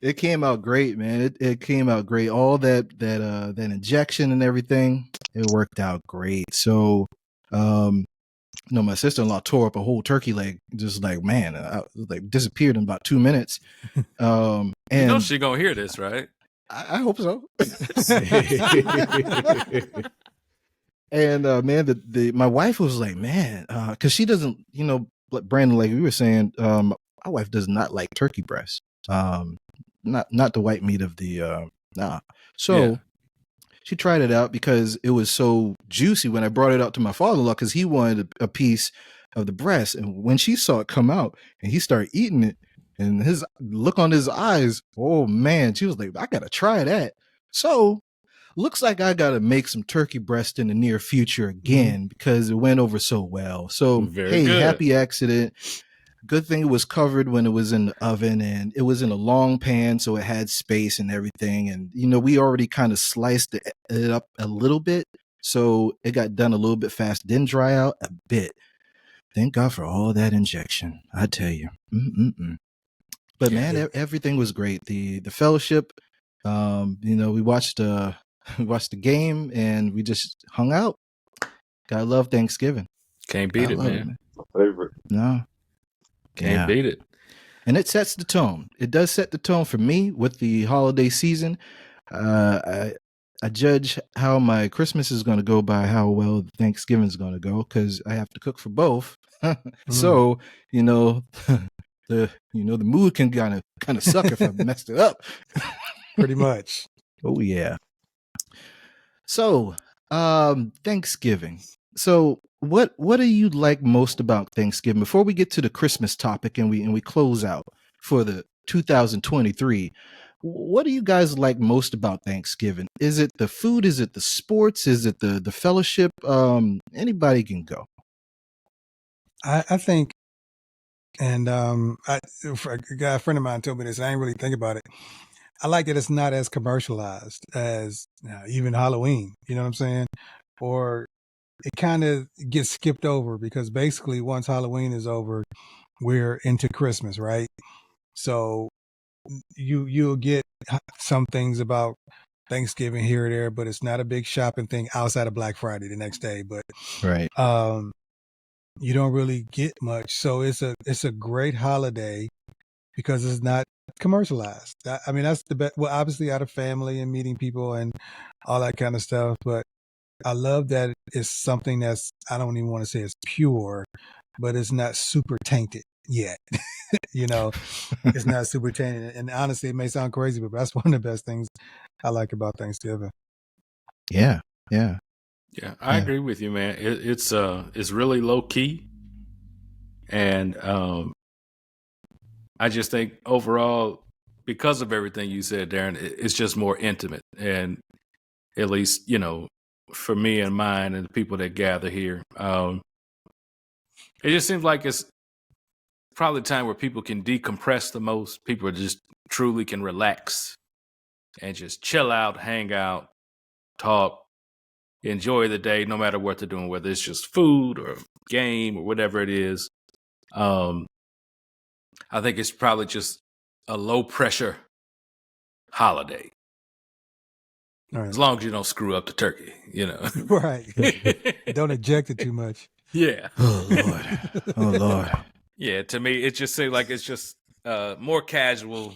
It came out great, man. It came out great. All that injection and everything, it worked out great. So, my sister-in-law tore up a whole turkey leg, just like, man, disappeared in about 2 minutes. And she gonna hear this, right? I hope so. And man, my wife was like, man, because she doesn't, Brandon, like we were saying, my wife does not like turkey breast. Not the white meat of the nah. So she tried it out because it was so juicy when I brought it out to my father-in-law, because he wanted a piece of the breast. And when she saw it come out and he started eating it, and his look on his eyes, oh man, she was like, I gotta try that. So looks like I gotta make some turkey breast in the near future again, because it went over so well. So good. Happy accident. Good thing it was covered when it was in the oven, and it was in a long pan, so it had space and everything. And we already kind of sliced it up a little bit, so it got done a little bit fast. Didn't dry out a bit. Thank God for all that injection, I tell you. But man, everything was great. The fellowship, we watched the game, and we just hung out. Gotta love Thanksgiving. Can't beat it, man. My favorite. No. Can't beat it. And it sets the tone. It does set the tone for me with the holiday season. I judge how my Christmas is going to go by how well Thanksgiving is going to go, because I have to cook for both. So, the mood can kind of suck if I messed it up. Pretty much. Oh yeah. So, Thanksgiving. So, what do you like most about Thanksgiving? Before we get to the Christmas topic and we close out for the 2023, what do you guys like most about Thanksgiving? Is it the food? Is it the sports? Is it the fellowship? Anybody can go. I think And a friend of mine told me this. And I didn't really think about it. I like that it's not as commercialized as even Halloween. You know what I'm saying? Or it kind of gets skipped over because basically once Halloween is over, we're into Christmas, right? So you'll get some things about Thanksgiving here or there, but it's not a big shopping thing outside of Black Friday the next day. But Right. you don't really get much. So it's a great holiday because it's not commercialized. I mean, that's the best. Well, obviously out of family and meeting people and all that kind of stuff. But I love that it's something that's, I don't even want to say it's pure, but it's not super tainted yet. You know, it's not super tainted. And honestly, it may sound crazy, but that's one of the best things I like about Thanksgiving. Yeah. I agree with you, man. It's really low key, and I just think overall, because of everything you said, Darren, it's just more intimate, and at least for me and mine and the people that gather here, it just seems like it's probably a time where people can decompress the most. People just truly can relax and just chill out, hang out, talk, enjoy the day, no matter what they're doing, whether it's just food or game or whatever it is. I think it's probably just a low pressure holiday. Right. As long as you don't screw up the turkey, Right. Don't eject it too much. Yeah. Oh Lord. Yeah, to me, it just seems like it's just more casual.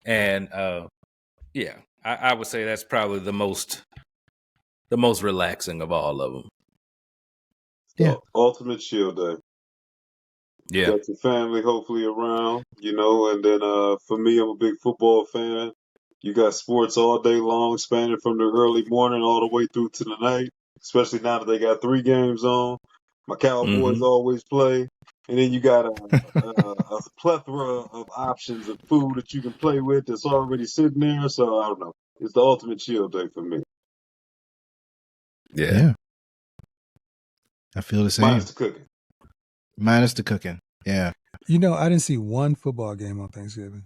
And I would say that's probably the most relaxing of all of them. Yeah. Ultimate chill day. Yeah. Got your family hopefully around, and then for me, I'm a big football fan. You got sports all day long, spanning from the early morning all the way through to the night, especially now that they got 3 games on. My Cowboys always play. And then you got a plethora of options of food that you can play with that's already sitting there. So I don't know. It's the ultimate chill day for me. Yeah. I feel the same. Minus the cooking. Yeah. I didn't see one football game on Thanksgiving.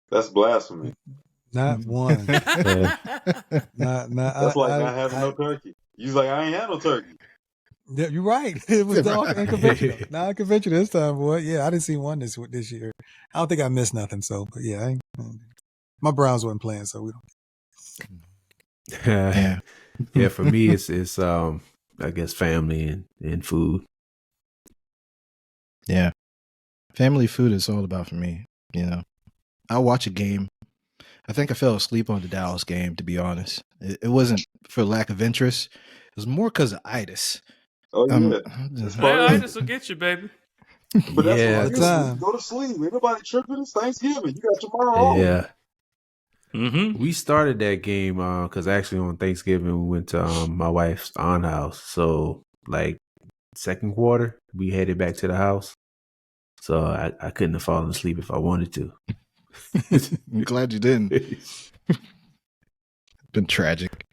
That's blasphemy. Not one. not. That's like not having no turkey. You like, I ain't had no turkey. Yeah, you're right. It was all unconventional. Not conventional this time, boy. Yeah, I didn't see one this year. I don't think I missed nothing. So, but yeah, my Browns wasn't playing, so we don't. Yeah, for me, it's I guess family and food. Yeah, family food is all about for me. I'll watch a game. I think I fell asleep on the Dallas game, to be honest. It wasn't for lack of interest. It was more because of itis. Oh, yeah. Itis will get you, baby. But that's all the time. Go to sleep. Ain't nobody tripping. It's Thanksgiving. You got tomorrow off. Yeah. We started that game because actually on Thanksgiving we went to my wife's aunt's house. So like second quarter, we headed back to the house. So I couldn't have fallen asleep if I wanted to. I'm glad you didn't. It's been tragic.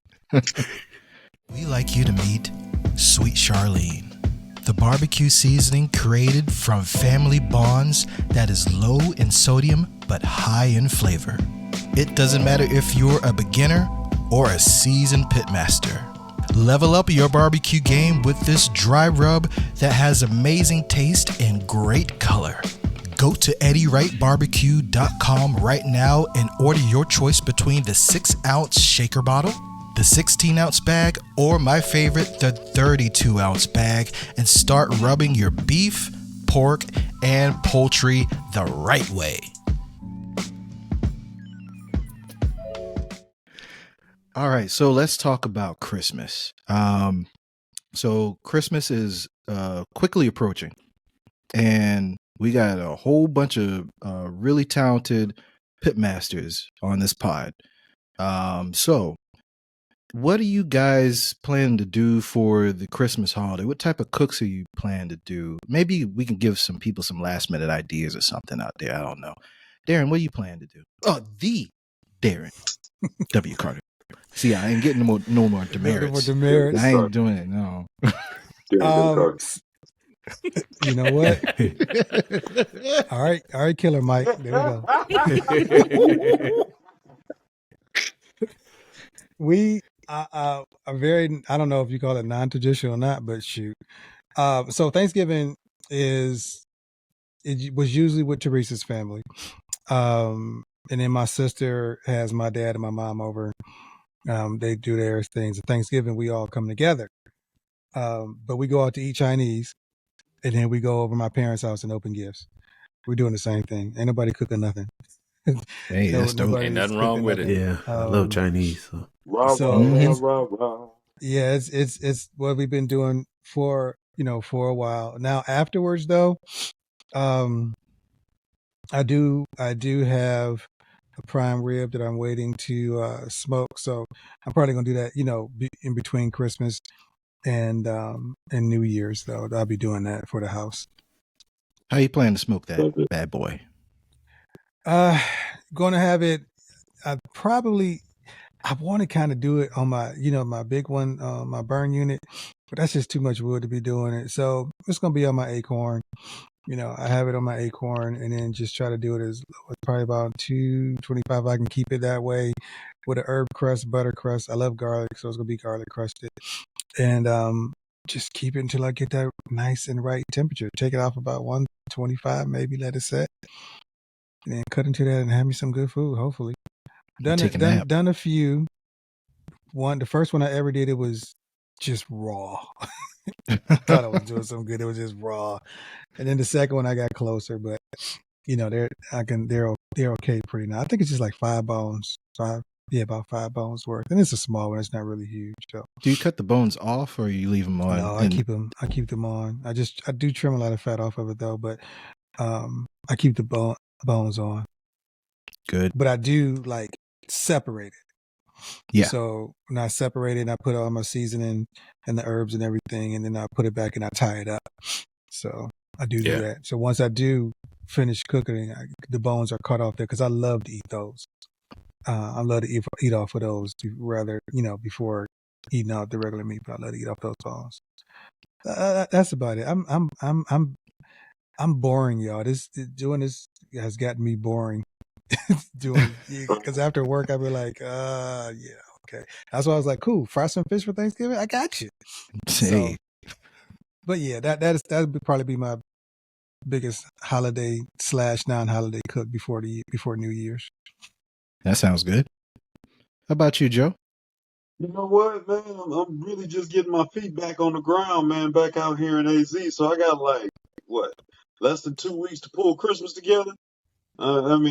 We like you to meet Sweet Charlene, the barbecue seasoning created from family bonds that is low in sodium but high in flavor. It doesn't matter if you're a beginner or a seasoned pitmaster. Level up your barbecue game with this dry rub that has amazing taste and great color. Go to eddywrightbarbecue.com right now and order your choice between the 6-ounce shaker bottle, the 16-ounce bag, or my favorite, the 32-ounce bag, and start rubbing your beef, pork, and poultry the right way. All right, so let's talk about Christmas. So Christmas is quickly approaching, and we got a whole bunch of really talented pitmasters on this pod. So what do you guys plan to do for the Christmas holiday? What type of cooks are you planning to do? Maybe we can give some people some last minute ideas or something out there. I don't know. Darren, what do you plan to do? Oh, the Darren W. Carter. See, I ain't getting no more demerits. No more demerits. I ain't doing it. No. You know what? All right, Killer Mike. There we go. We are very, I don't know if you call it non-traditional or not, but shoot. So Thanksgiving it was usually with Teresa's family. And then my sister has my dad and my mom over. They do their things. At Thanksgiving, we all come together. But we go out to eat Chinese, and then we go over my parents' house and open gifts. We're doing the same thing. Ain't nobody cooking nothing. Hey, that's dope. Ain't nothing wrong with it. Yeah, I love Chinese. So. Rah, So rah, it's, rah, rah, rah. yeah, it's what we've been doing for a while now. Afterwards, though, I do have a prime rib that I'm waiting to smoke. So I'm probably gonna do that, in between Christmas and New Year's. Though I'll be doing that for the house. How you plan to smoke that bad boy? Gonna have it. I want to kind of do it on my, my big one, my burn unit, but that's just too much wood to be doing it. So it's gonna be on my acorn. I have it on my acorn, and then just try to do it as probably about 225. I can keep it that way with a herb crust, butter crust. I love garlic, so it's gonna be garlic crusted, and just keep it until I get that nice and right temperature. Take it off about 125, maybe let it set, and then cut into that and have me some good food. Hopefully, done a few. The first one I ever did, it was just raw. I thought I was doing something good. It was just raw. And then the second one I got closer, but they're okay pretty now. I think it's just like 5 bones. About 5 bones worth. And it's a small one. It's not really huge. So do you cut the bones off or you leave them on? No, I keep them on. I do trim a lot of fat off of it though, but I keep the bones on. Good. But I do like separate it. Yeah. So when I separate it, I put all my seasoning and the herbs and everything, and then I put it back and I tie it up. So I do that. So once I do finish cooking, the bones are cut off there because I love to eat those. I love to eat off of those rather, before eating out the regular meat. But I love to eat off those bones. That's about it. I'm boring, y'all. Doing this has gotten me boring. Because after work I'd be like, yeah, okay. That's why I was like, cool, fry some fish for Thanksgiving. I got you. Hey. So, but yeah, that would probably be my biggest holiday / non-holiday cook before New Year's. That sounds good. How about you, Joe? You know what, man? I'm really just getting my feet back on the ground, man, back out here in AZ. So I got less than 2 weeks to pull Christmas together. I'm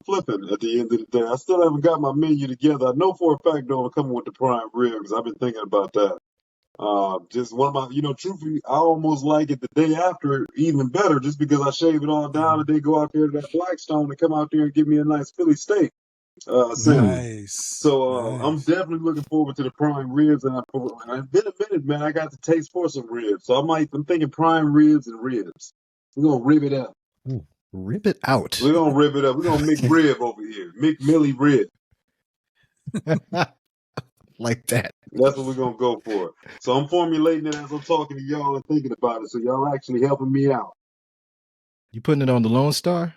flipping at the end of the day. I still haven't got my menu together. I know for a fact, though, I'm coming with the prime rib because I've been thinking about that. Just one of my, truthfully, I almost like it the day after even better just because I shave it all down and they go out there to that Blackstone and come out there and give me a nice Philly steak sandwich. Nice. So I'm definitely looking forward to the prime ribs. And it's been a minute, man. I got the taste for some ribs. So I'm thinking prime ribs and ribs. We're going to rib it up. Ooh. Rib it out. We're going to rib it up. We're going to McRib over here. McMillie rib. Like that. That's what we're going to go for. So I'm formulating it as I'm talking to y'all and thinking about it. So y'all actually helping me out. You putting it on the Lone Star?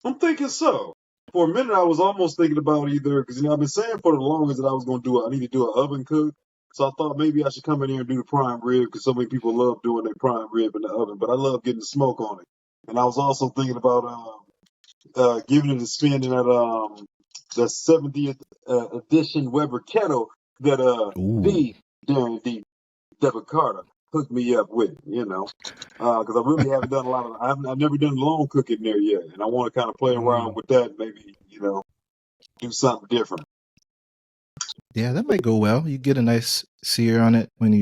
I'm thinking so. For a minute, I was almost thinking about either, because I've been saying for the longest that I was going to do I need to do an oven cook. So I thought maybe I should come in here and do the prime rib because so many people love doing their prime rib in the oven. But I love getting the smoke on it. And I was also thinking about giving it a spin in that the 70th edition Weber kettle that the Darren D. Deborah Carter hooked me up with, because I really haven't done a lot of. I've never done long cooking there yet, and I want to kind of play around with that. Maybe do something different. Yeah, that might go well. You get a nice sear on it when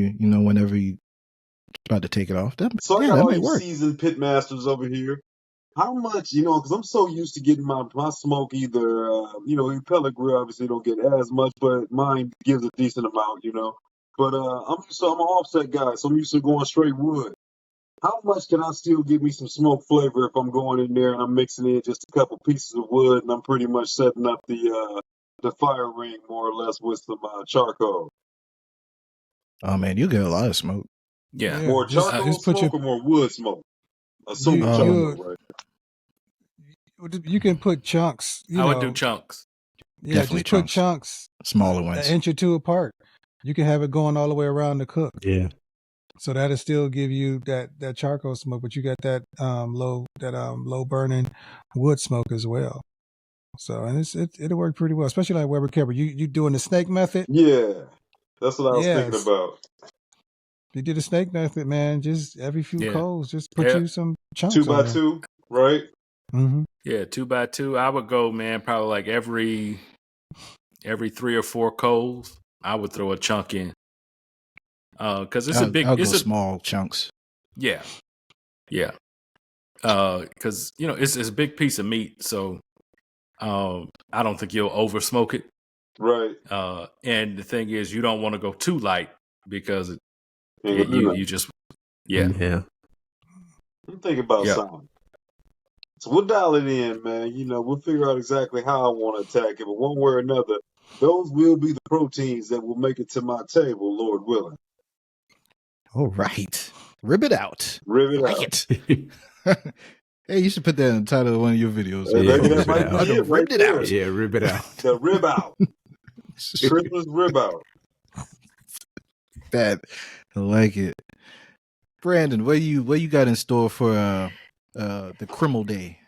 whenever you about to take it off. So I got all you seasoned pit masters over here. How much, because I'm so used to getting my smoke either, pellet grill obviously don't get as much, but mine gives a decent amount, But I'm an offset guy, so I'm used to going straight wood. How much can I still give me some smoke flavor if I'm going in there and I'm mixing in just a couple pieces of wood and I'm pretty much setting up the fire ring more or less with some charcoal? Oh man, you get a lot of smoke. Yeah. More just charcoal put smoke or more wood smoke? Assuming you charcoal, right? you can put chunks. I would do chunks. Yeah, Definitely just put chunks. chunks, Smaller an ones. inch or two apart. You can have it going all the way around the cook. Yeah. So that'll still give you that charcoal smoke, but you got that low burning wood smoke as well. So and it'll work pretty well, especially like Weber Kemper. You doing the snake method? Yeah, that's what I was thinking Yes. about. If you do the snake method, man, just every few coals, just put Yeah. you some chunks 2 by on there. 2, right? Mm-hmm. Yeah, 2 by 2. I would go, man, probably like every 3 or 4 coals, I would throw a chunk in. Because it's a big. I'll it's go a small chunks. Yeah, yeah. Because it's a big piece of meat, so I don't think you'll over smoke it. Right. And the thing is, you don't want to go too light because Ain't gonna do nothing. you just yeah. I'm thinking about something. So we'll dial it in, man. We'll figure out exactly how I want to attack it, but one way or another, those will be the proteins that will make it to my table, Lord willing. All right. Rib it out. Rib it like out. It. Hey, you should put that in the title of one of your videos. Maybe that might be it. Ribbed it out. Yeah, rib it out. The rib out. Christmas rib out. That I like it. Brandon, what you got in store for the Criminal Day?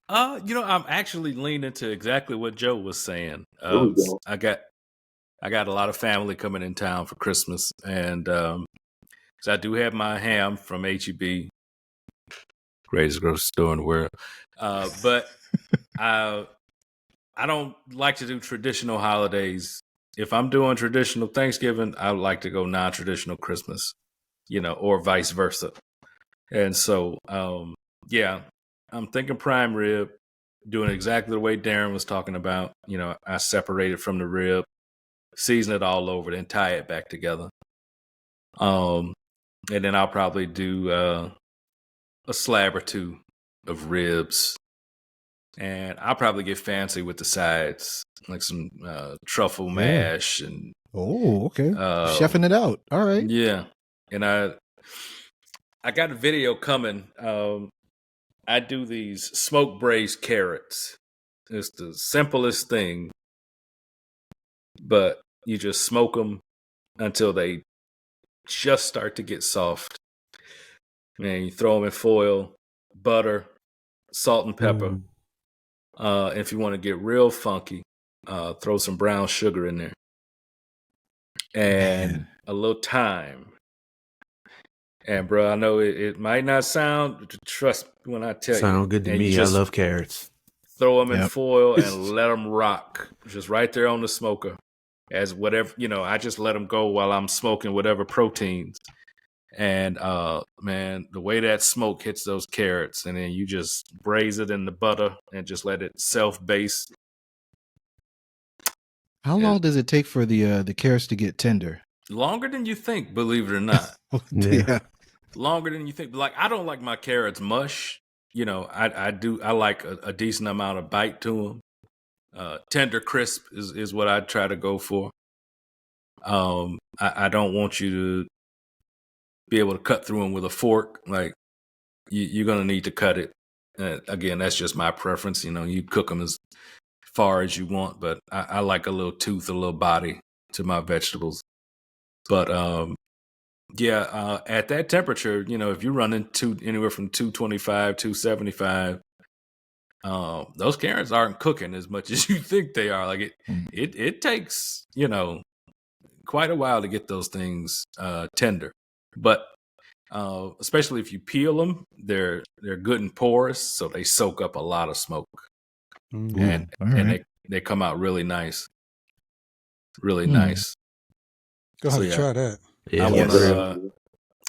I'm actually leaning to exactly what Joe was saying. There we go. I got a lot of family coming in town for Christmas, and so I do have my ham from HEB, greatest grocery store in the world. But I don't like to do traditional holidays. If I'm doing traditional Thanksgiving, I would like to go non-traditional Christmas, or vice versa. And so, I'm thinking prime rib, doing exactly the way Darren was talking about. I separate it from the rib, season it all over, then tie it back together. And then I'll probably do a slab or two of ribs. And I'll probably get fancy with the sides, like some truffle mash and. Oh, okay. Chefing it out. All right. Yeah, and I got a video coming. I do these smoke braised carrots. It's the simplest thing, but you just smoke them until they just start to get soft. And you throw them in foil, butter, salt and pepper. If you want to get real funky, throw some brown sugar in there and a little thyme. And bro, I know it might not sound, but trust me when I tell you. Sound good to me. I love carrots. Throw them in foil and let them rock, just right there on the smoker. As whatever, I just let them go while I'm smoking whatever proteins. And man, the way that smoke hits those carrots, and then you just braise it in the butter and just let it self-base. How long does it take for the carrots to get tender? Longer than you think, believe it or not. Yeah. Longer than you think. Like, I don't like my carrots mush. I like a decent amount of bite to them. Tender crisp is what I try to go for. I don't want you to be able to cut through them with a fork. Like, you're going to need to cut it. Again, that's just my preference. You cook them as far as you want, but I like a little tooth, a little body to my vegetables. But at that temperature, if you're running anywhere from 225, 275, those carrots aren't cooking as much as you think they are. Like it takes, quite a while to get those things tender. But especially if you peel them, they're good and porous, so they soak up a lot of smoke. And they come out really nice. Really nice. Go ahead and try that. Yeah,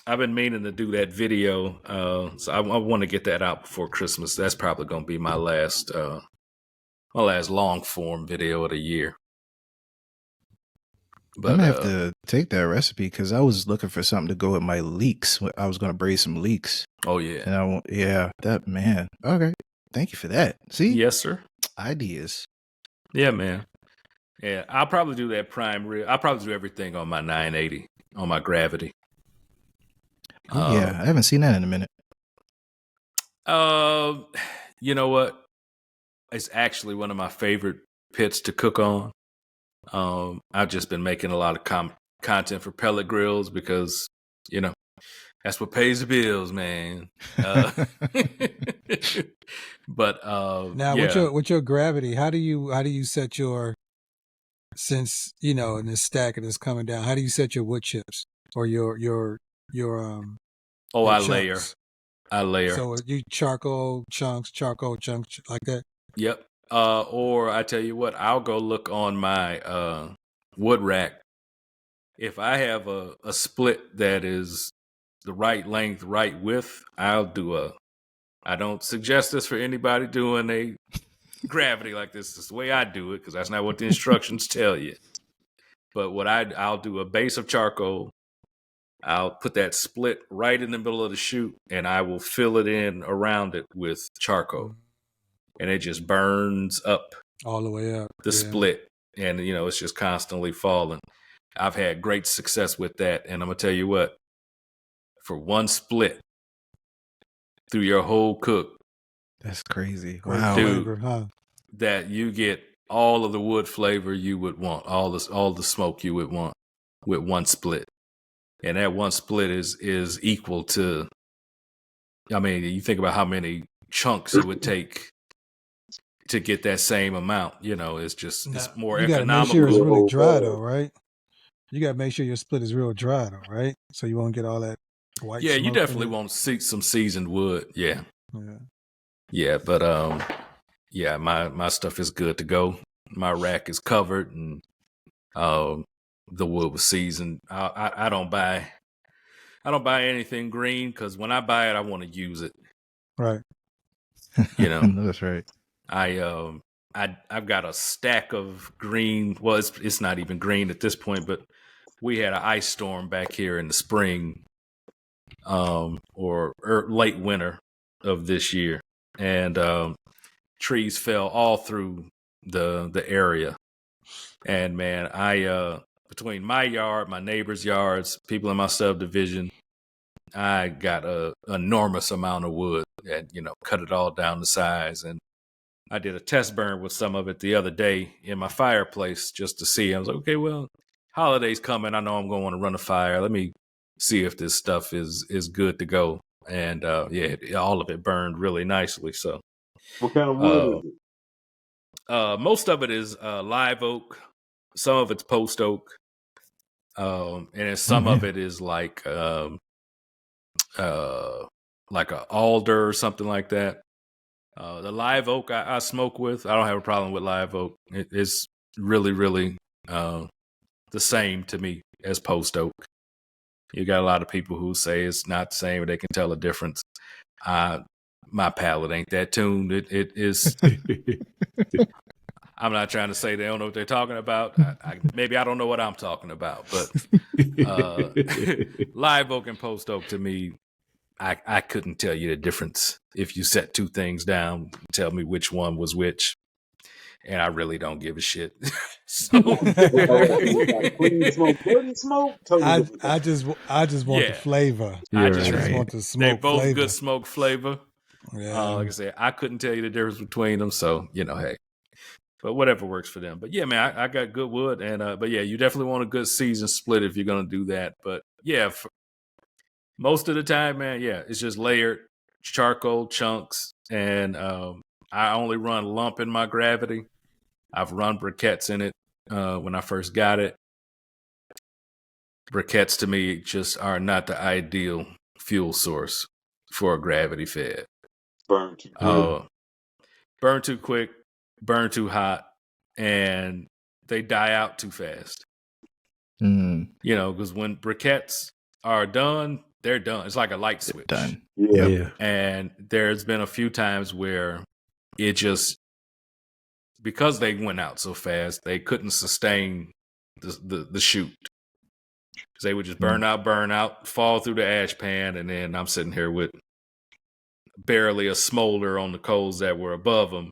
I've been meaning to do that video, so I want to get that out before Christmas. That's probably going to be my last long form video of the year. But I'm gonna have to take that recipe because I was looking for something to go with my leeks. I was gonna braise some leeks. Oh yeah, and that man. Okay, thank you for that. See, yes sir. Ideas. Yeah, man. Yeah, I'll probably do that prime rib. I'll probably do everything on my 980, on my gravity. Oh, yeah. I haven't seen that in a minute. You know what? It's actually one of my favorite pits to cook on. I've just been making a lot of content for pellet grills because, you know, that's what pays the bills, man. But now yeah. with your gravity, how do you set your, since you know, in this stack and it's coming down, how do you set your wood chips or your your I chunks? layer. So you charcoal chunks like that? Yep. Or I tell you what, I'll go look on my wood rack. If I have a split that is the right length, right width, I'll do I don't suggest this for anybody doing a gravity like this. It's the way I do it because that's not what the instructions tell you. But I'll do a base of charcoal. I'll put that split right in the middle of the chute, and I will fill it in around it with charcoal, and it just burns up all the way up the split, and you know it's just constantly falling. I've had great success with that, and I'm gonna tell you what, for one split through your whole cook, that's crazy. Wow, dude, flavor, huh? That you get all of the wood flavor you would want, all the smoke you would want with one split, and that one split is equal to. I mean, you think about how many chunks it would take to get that same amount. You know, it's just it's more you economical. You got to make sure it's really dry though, right? You got to make sure your split is real dry though, right? So you won't get all that white. Yeah, you smoke definitely want some seasoned wood. Yeah. But yeah, my stuff is good to go. My rack is covered, and the wood was seasoned. I don't buy anything green because when I buy it, I want to use it. Right. You know, that's right. I've got a stack of green. Well, it's not even green at this point, but we had an ice storm back here in the spring, or late winter of this year, and trees fell all through the area. And man, I between my yard, my neighbors' yards, people in my subdivision, I got a enormous amount of wood, and you know, cut it all down to size. And I did a test burn with some of it the other day in my fireplace just to see. I was like, okay, well, holidays coming. I know I'm going to want to run a fire. Let me see if this stuff is good to go. And all of it burned really nicely. So, what kind of wood is it? Most of it is live oak. Some of it's post oak, and then some of it is like a alder or something like that. The live oak I smoke with, I don't have a problem with live oak. It's really, really the same to me as post oak. You got a lot of people who say it's not the same, but they can tell a difference. My palate ain't that tuned. It is. I'm not trying to say they don't know what they're talking about. Maybe I don't know what I'm talking about, but live oak and post oak to me, I couldn't tell you the difference if you set two things down, tell me which one was which, and I really don't give a shit. So, I just want the flavor. I just want the smoke. They're both flavor. Good smoke flavor. Yeah. Like I said, I couldn't tell you the difference between them. So you know, hey, but whatever works for them. But yeah, man, I got good wood, and but yeah, you definitely want a good seasoned split if you're gonna do that. But yeah. Most of the time, man, yeah, it's just layered charcoal chunks, and I only run lump in my gravity. I've run briquettes in it when I first got it. Briquettes to me just are not the ideal fuel source for a gravity fed. Burn too quick. Burn too quick, burn too hot, and they die out too fast. You know, because when briquettes are done, they're done. It's like a light switch. Done. Yeah. And there's been a few times where it just, because they went out so fast, they couldn't sustain the shoot. They would just burn out, fall through the ash pan, and then I'm sitting here with barely a smolder on the coals that were above them,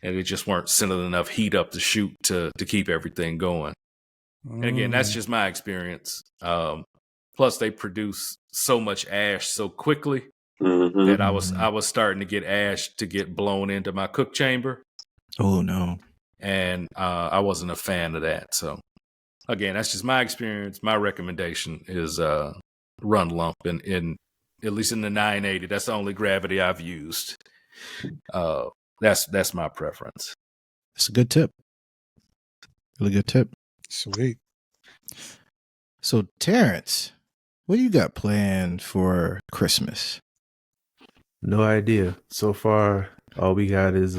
and it just weren't sending enough heat up the chute to keep everything going. And again, that's just my experience. Plus, they produce so much ash so quickly Mm-hmm. that I was starting to get ash to get blown into my cook chamber. Oh no. And I wasn't a fan of that. So again, that's just my experience. My recommendation is run lump in at least in the 980. That's the only gravity I've used. That's my preference. That's a good tip. Really good tip. Sweet. So Terrence, what do you got planned for Christmas? No idea. So far, all we got is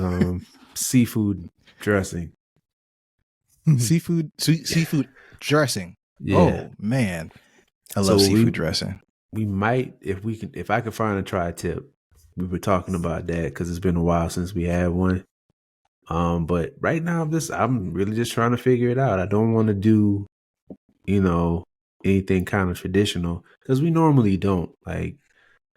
seafood dressing. Seafood dressing. Yeah. Oh man, I love seafood dressing. We might, if I could find a tri-tip. We were talking about that because it's been a while since we had one. But right now I'm really just trying to figure it out. I don't want to do, anything kind of traditional because we normally don't. Like,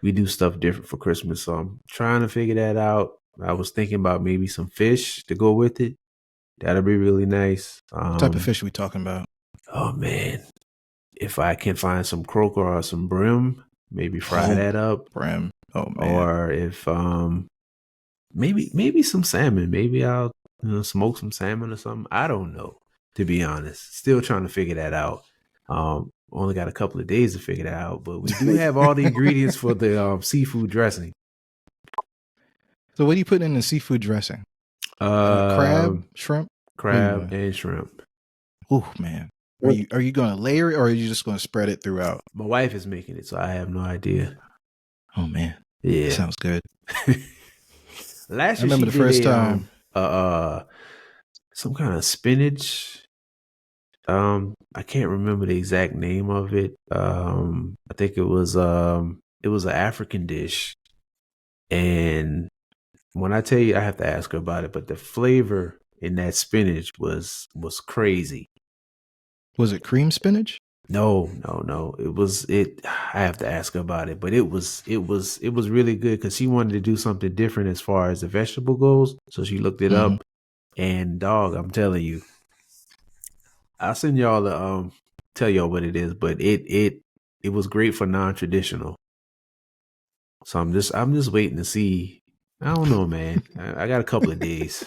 we do stuff different for Christmas. So I'm trying to figure that out. I was thinking about maybe some fish to go with it. That'll be really nice. What type of fish are we talking about? Oh man, if I can find some croaker or some brim, maybe fry that up. Brim. Oh man. Or if maybe some salmon. Maybe I'll smoke some salmon or something. I don't know, to be honest. Still trying to figure that out. Only got a couple of days to figure that out, but we do have all the ingredients for the seafood dressing. So what are you putting in the seafood dressing? Crab, shrimp? Crab and shrimp. Oh man. Are you going to layer it or are you just going to spread it throughout? My wife is making it, so I have no idea. Oh man. Yeah. That sounds good. Last year, I remember the first time. Some kind of spinach. I can't remember the exact name of it. I think it was an African dish. And when I tell you, I have to ask her about it, but the flavor in that spinach was crazy. Was it cream spinach? No. I have to ask her about it, but it was really good because she wanted to do something different as far as the vegetable goes. So she looked it up, and dog, I'm telling you, I'll send y'all the tell y'all what it is, but it was great for non-traditional. So I'm just waiting to see. I don't know, man. I got a couple of days.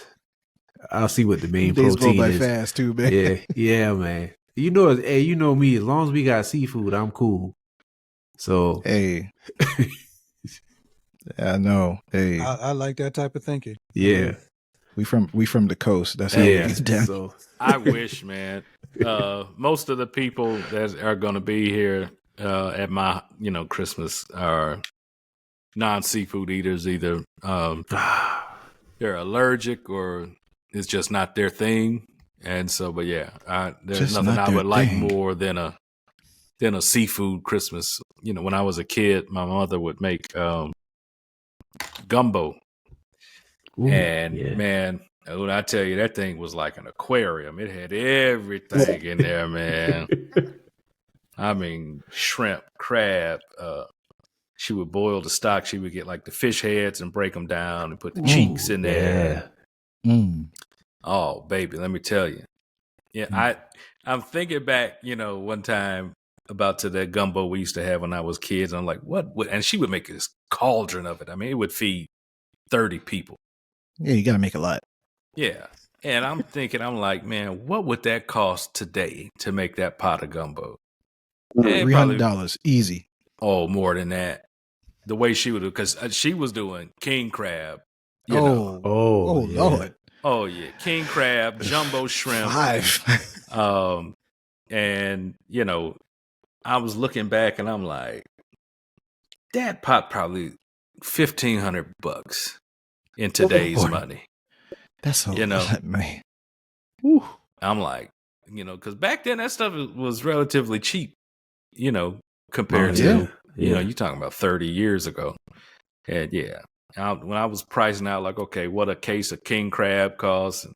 I'll see what the main days protein go by is. fast too, man. Yeah, man. You know me. As long as we got seafood, I'm cool. So Hey, I know. Hey, I like that type of thinking. yeah, we from the coast. That's how we get down. So I wish, man. Most of the people that are going to be here at my, Christmas are non-seafood eaters. Either they're allergic or it's just not their thing. And so, but yeah, there's Just nothing not I their would like thing. more than a seafood Christmas. When I was a kid, my mother would make gumbo. ooh, And yeah. man, when I tell you, that thing was like an aquarium. It had everything in there, man. I mean, shrimp, crab. She would boil the stock. She would get like the fish heads and break them down and put the cheeks in there. Oh, baby, let me tell you. Yeah, I'm thinking back, one time about to that gumbo we used to have when I was kids. I'm like, what? And she would make this cauldron of it. I mean, it would feed 30 people. Yeah, you got to make a lot. Yeah. And I'm thinking, I'm like, man, what would that cost today to make that pot of gumbo? $300 easy. Oh, more than that. The way she would do, because she was doing king crab. Know. Oh, yeah. Lord. Oh, yeah. King crab, jumbo shrimp. 5. And, I was looking back and I'm like, that pot probably $1,500 in today's money. That's a You know. lot, man. Woo. I'm like, because back then that stuff was relatively cheap, compared to, you're talking about 30 years ago. And yeah, when I was pricing out, like, okay, what a case of king crab costs, and,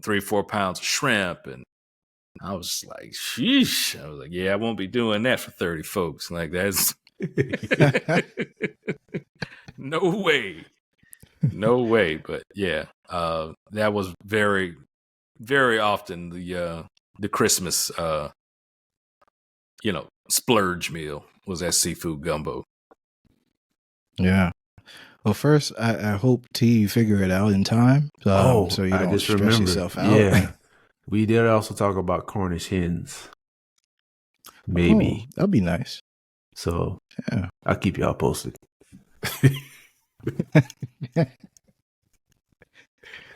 3 or 4 pounds of shrimp. And I was like, sheesh. I was like, yeah, I won't be doing that for 30 folks. Like, that's no way. No way. But yeah, that was very, very often the Christmas, splurge meal was that seafood gumbo. Yeah. Well, first, I hope you figure it out in time, so you don't just stress remembered. yourself out. Yeah, we did also talk about Cornish hens. Maybe that'd be nice. So yeah, I'll keep y'all posted.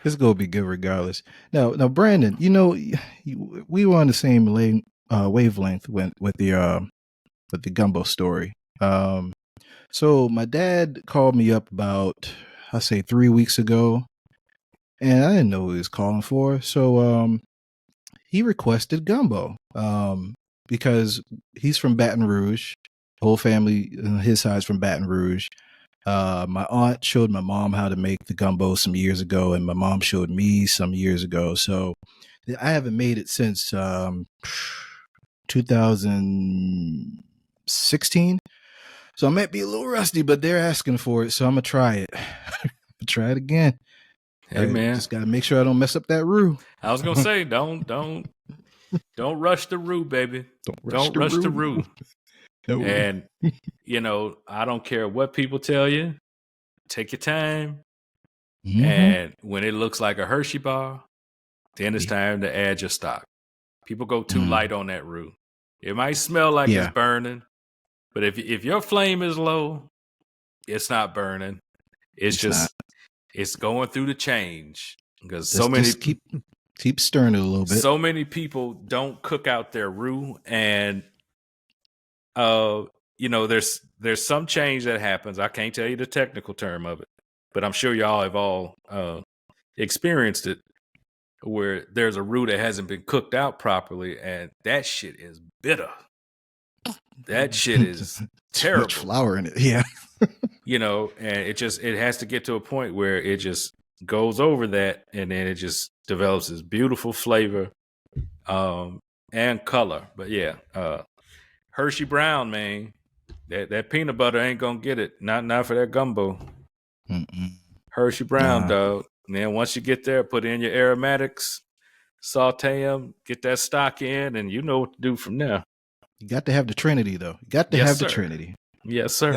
It's gonna be good regardless. Now, Brandon, we were on the same wavelength with the gumbo story. So my dad called me up about, I say 3 weeks ago, and I didn't know what he was calling for. So he requested gumbo because he's from Baton Rouge. The whole family, his side's from Baton Rouge. My aunt showed my mom how to make the gumbo some years ago, and my mom showed me some years ago. So I haven't made it since 2016. So I might be a little rusty, but they're asking for it, so I'm gonna try it. Try it again. Hey, man, just gotta make sure I don't mess up that roux. I was gonna say, don't rush the roux, baby. Don't rush the roux. No. And I don't care what people tell you. Take your time. Mm-hmm. And when it looks like a Hershey bar, then it's time to add your stock. People go too light on that roux. It might smell like it's burning, but if your flame is low, it's not burning. It's going through the change because just keep stirring it a little bit. So many people don't cook out their roux, and there's some change that happens. I can't tell you the technical term of it, but I'm sure y'all have all experienced it, where there's a roux that hasn't been cooked out properly, and that shit is bitter. That shit is terrible. Too much flour in it, yeah. And it has to get to a point where it just goes over that, and then it just develops this beautiful flavor and color. But yeah, Hershey Brown, man, that peanut butter ain't gonna get it. Not for that gumbo. Mm-mm. Hershey Brown, dog. And then once you get there, put in your aromatics, saute them, get that stock in, and you know what to do from there. You got to have the Trinity, though. You got to have the Trinity. Yes, sir. I've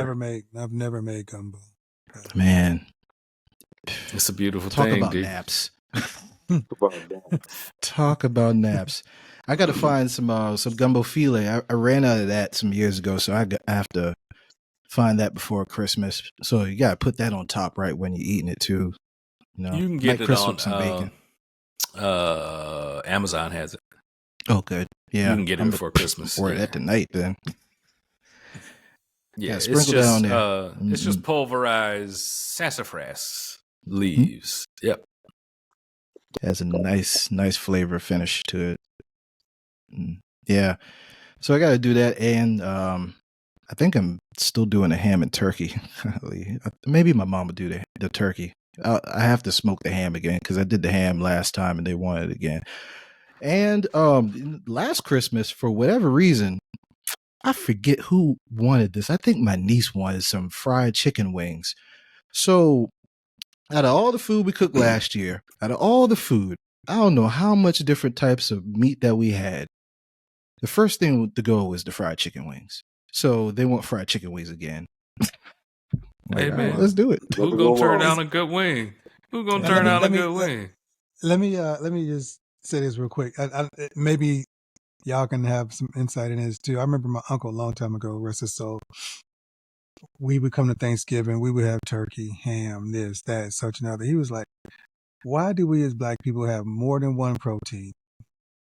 never made gumbo. Man, it's a beautiful thing. Talk about naps. Talk about naps. I got to find some gumbo filet. I ran out of that some years ago, so I have to find that before Christmas. So you got to put that on top right when you're eating it too. You can get it on some bacon. Amazon has it. Oh, good. Yeah, you can get it before Christmas. Or that tonight then. Yeah, it's just it's just pulverized sassafras leaves. Mm-hmm. Yep, has a nice flavor finish to it. Yeah, so I got to do that, and I think I'm still doing a ham and turkey. Maybe my mom would do the turkey. I have to smoke the ham again because I did the ham last time and they wanted it again. And last Christmas, for whatever reason, I forget who wanted this. I think my niece wanted some fried chicken wings. So out of all the food we cooked last year, I don't know how much different types of meat that we had. The first thing to go was the fried chicken wings. So they want fried chicken wings again. Hey, man, let's do it. Who's gonna turn down a good wing? Who's gonna turn down a good wing? Let me just say this real quick. Maybe y'all can have some insight in this too. I remember my uncle a long time ago, rest his soul. We would come to Thanksgiving, we would have turkey, ham, this, that, such and other. He was like, why do we as black people have more than one protein?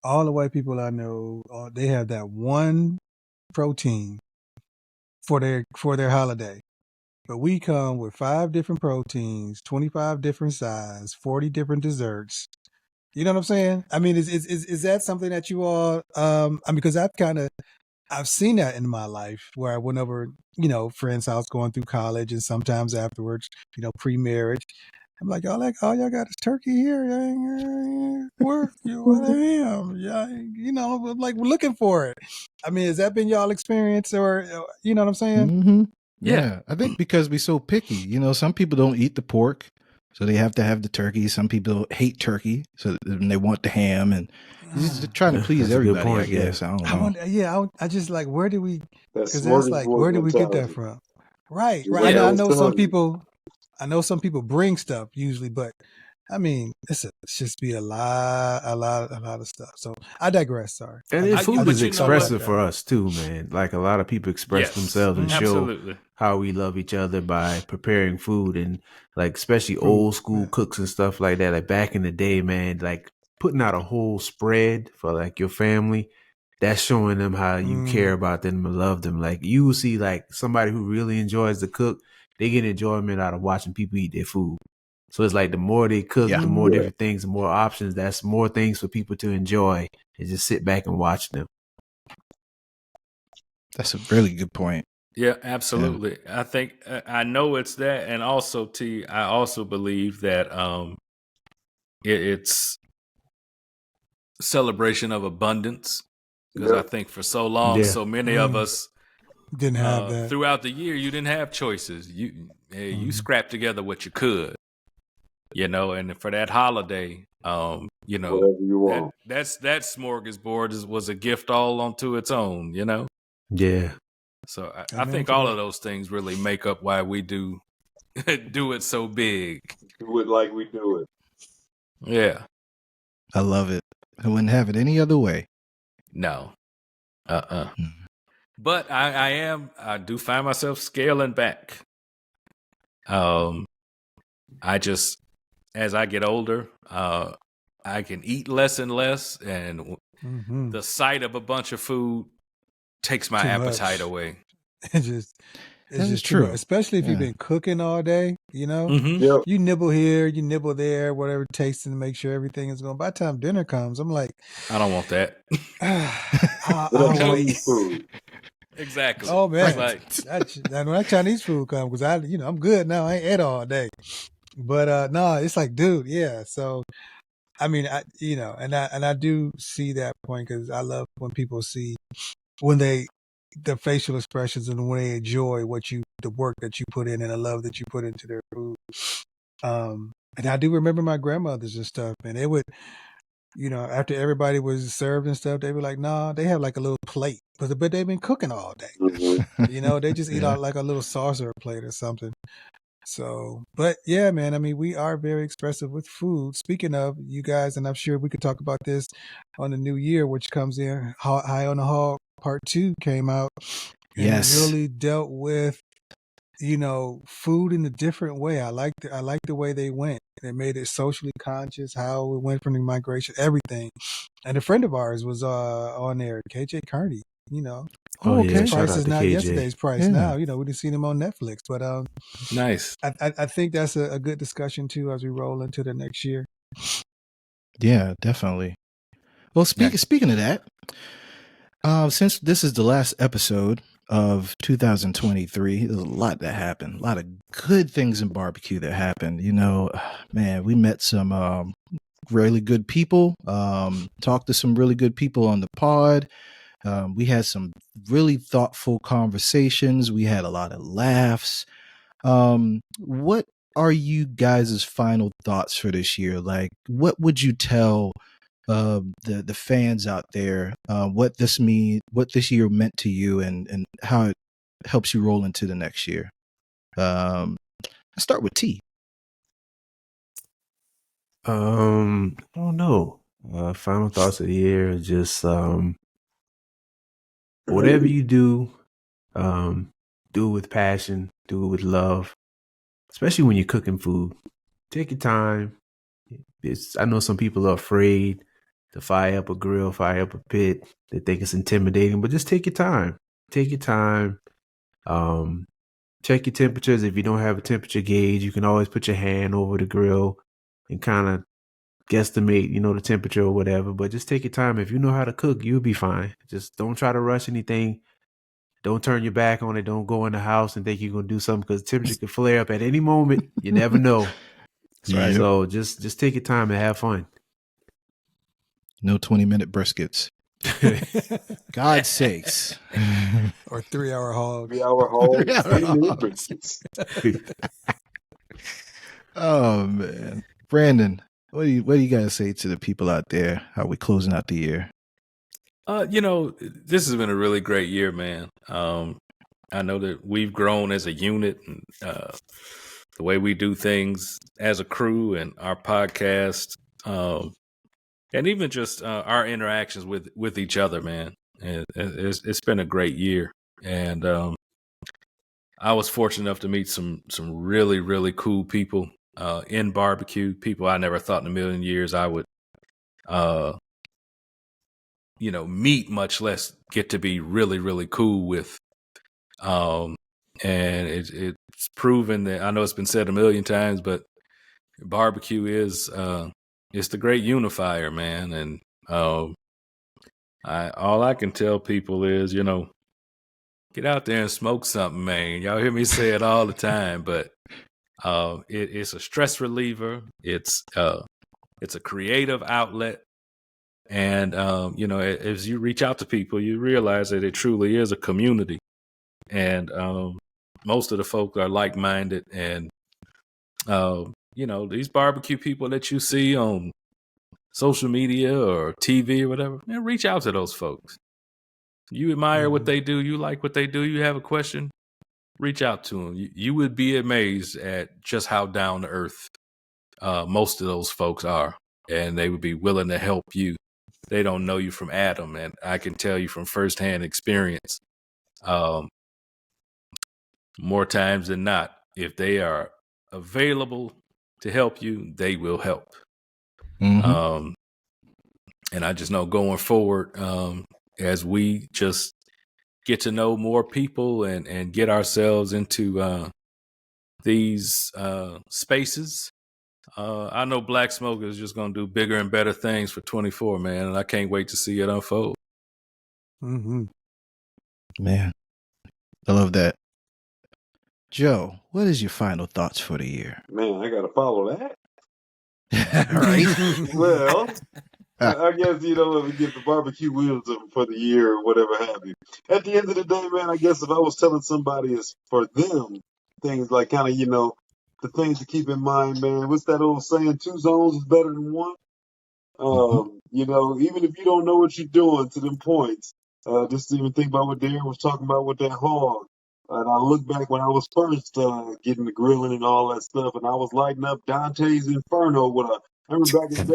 All the white people I know, they have that one protein for their holiday. But we come with 5 different proteins, 25 different size, 40 different desserts. You know what I'm saying? I mean, is that something that you all, because I've seen that in my life where I went over, friends' house going through college and sometimes afterwards, pre-marriage. I'm like, all y'all got is turkey here. Where I am. Yeah, I'm like, we're looking for it. I mean, has that been y'all experience or, you know what I'm saying? Mm-hmm. Yeah, I think because we're so picky, some people don't eat the pork. So they have to have the turkey. Some people hate turkey, so they want the ham, and just trying to please That's a good everybody. point, I guess I don't know. I wonder, I just like, where do we? That Because that's like, smorgasbord where did we get that mentality. from? Right. Just I Yeah. know some telling you. people. I know some people bring stuff usually, but I mean, it's just be a lot of stuff. So I digress. Sorry. And then food but is you know what? expressive for us too, man. Like a lot of people express Yes, themselves and show absolutely. how we love each other by preparing food, and like especially Food, old school yeah. cooks and stuff like that. Like back in the day, man, like putting out a whole spread for like your family. That's showing them how you care about them and love them. Like you will see like somebody who really enjoys to cook, they get enjoyment out of watching people eat their food. So it's like the more they cook, Yeah. the more different things, the more options. That's more things for people to enjoy and just sit back and watch them. That's a really good point. Yeah, absolutely. I think I know it's that, and also T. I also believe that it's celebration of abundance, because I Yep. think for so long, Yeah. so many of us Didn't have that. throughout the year, you didn't have choices. You scrapped together what you could, and for that holiday, Whatever you want. that smorgasbord was a gift all onto its own, Yeah. So I Amen think to all that. of those things really make up why we do do it so big. Do it like we do it. Yeah. I love it. I wouldn't have it any other way. No. Mhm. But I do find myself scaling back. I just, as I get older, I can eat less and less, and the sight of a bunch of food takes my Too appetite much. away. It's That is just too much. true. Especially if you've Yeah. been cooking all day, Mm-hmm. Yep. You nibble here, you nibble there, whatever, tasting to make sure everything is going. By the time dinner comes, I'm like, I don't want that. What I'll wait. Chinese food? Exactly. Oh man, It's like, when that Chinese food comes, because I'm good now. I ain't ate all day, but no, it's like, dude, yeah. So I mean, and I do see that point, because I love when people see when the facial expressions and when they enjoy the work that you put in and the love that you put into their food. And I do remember my grandmothers and stuff, and they would, after everybody was served and stuff, they were like, nah, they have like a little plate, but they've been cooking all day. Mm-hmm. They just eat out like a little saucer plate or something. So, but yeah, man, I mean, we are very expressive with food. Speaking of you guys, and I'm sure we could talk about this on the new year, which comes in, High on the Hog Part 2 came out. And Yes. it really dealt with, food in a different way. I like the way they went. They made it socially conscious, how it went from the migration, everything. And a friend of ours was on there, KJ Kearney, Oh, yeah. his Shout price out is to not KJ. yesterday's price Yeah. now. We didn't see him on Netflix, but nice. I think that's a good discussion too as we roll into the next year. Yeah, definitely. Well, speaking of that, since this is the last episode of 2023, there's a lot that happened. A lot of good things in barbecue that happened. Man, we met some really good people. Talked to some really good people on the pod. We had some really thoughtful conversations. We had a lot of laughs. What are you guys' final thoughts for this year? Like, what would you tell the fans out there what this year meant to you, and how it helps you roll into the next year? Let's start with T. I don't know. Final thoughts of the year is just whatever you do, do it with passion, do it with love, especially when you're cooking food. Take your time. I know some people are afraid to fire up a grill, fire up a pit. They think it's intimidating, but just take your time. Take your time. Check your temperatures. If you don't have a temperature gauge, you can always put your hand over the grill and kind of guesstimate, the temperature or whatever. But just take your time. If you know how to cook, you'll be fine. Just don't try to rush anything. Don't turn your back on it. Don't go in the house and think you're going to do something, because the temperature could flare up at any moment. You never know. That's right. So just take your time and have fun. No 20-minute briskets. God's sakes. Or 3-hour hogs. 3-hour hogs. 3-hour hogs. Oh man, Brandon, what do you guys say to the people out there? How we closing out the year? This has been a really great year, man. I know that we've grown as a unit, and the way we do things as a crew, and our podcast, and even just our interactions with each other, man. And it's been a great year, and I was fortunate enough to meet some really really cool people in barbecue. People I never thought in a million years I would, meet, much less get to be really really cool with. And it's proven that, I know it's been said a million times, but barbecue is it's the great unifier, man. And all I can tell people is, get out there and smoke something, man. Y'all hear me say it all the time, but it's a stress reliever. It's a creative outlet. And, as you reach out to people, you realize that it truly is a community. And most of the folk are like-minded. And, these barbecue people that you see on social media or TV or whatever, man, reach out to those folks. You admire what they do. You like what they do. You have a question, reach out to them. You would be amazed at just how down to earth most of those folks are. And they would be willing to help you. They don't know you from Adam. And I can tell you from firsthand experience, more times than not, if they are available to help you, they will help. Mm-hmm. And I just know going forward, as we just get to know more people and get ourselves into these spaces, I know Black Smoke is just going to do bigger and better things for 24, man. And I can't wait to see it unfold. Mm-hmm. Man, I love that. Joe, what is your final thoughts for the year? Man, I got to follow that. Right. Well, I guess, we get the barbecue wisdom for the year or whatever have you. At the end of the day, man, I guess if I was telling somebody it's for them, things like kind of, the things to keep in mind, man. What's that old saying? 2 zones is better than 1. Even if you don't know what you're doing to them points, just even think about what Darren was talking about with that hog. And I look back when I was first getting the grilling and all that stuff, and I was lighting up Dante's Inferno with a. I remember back in the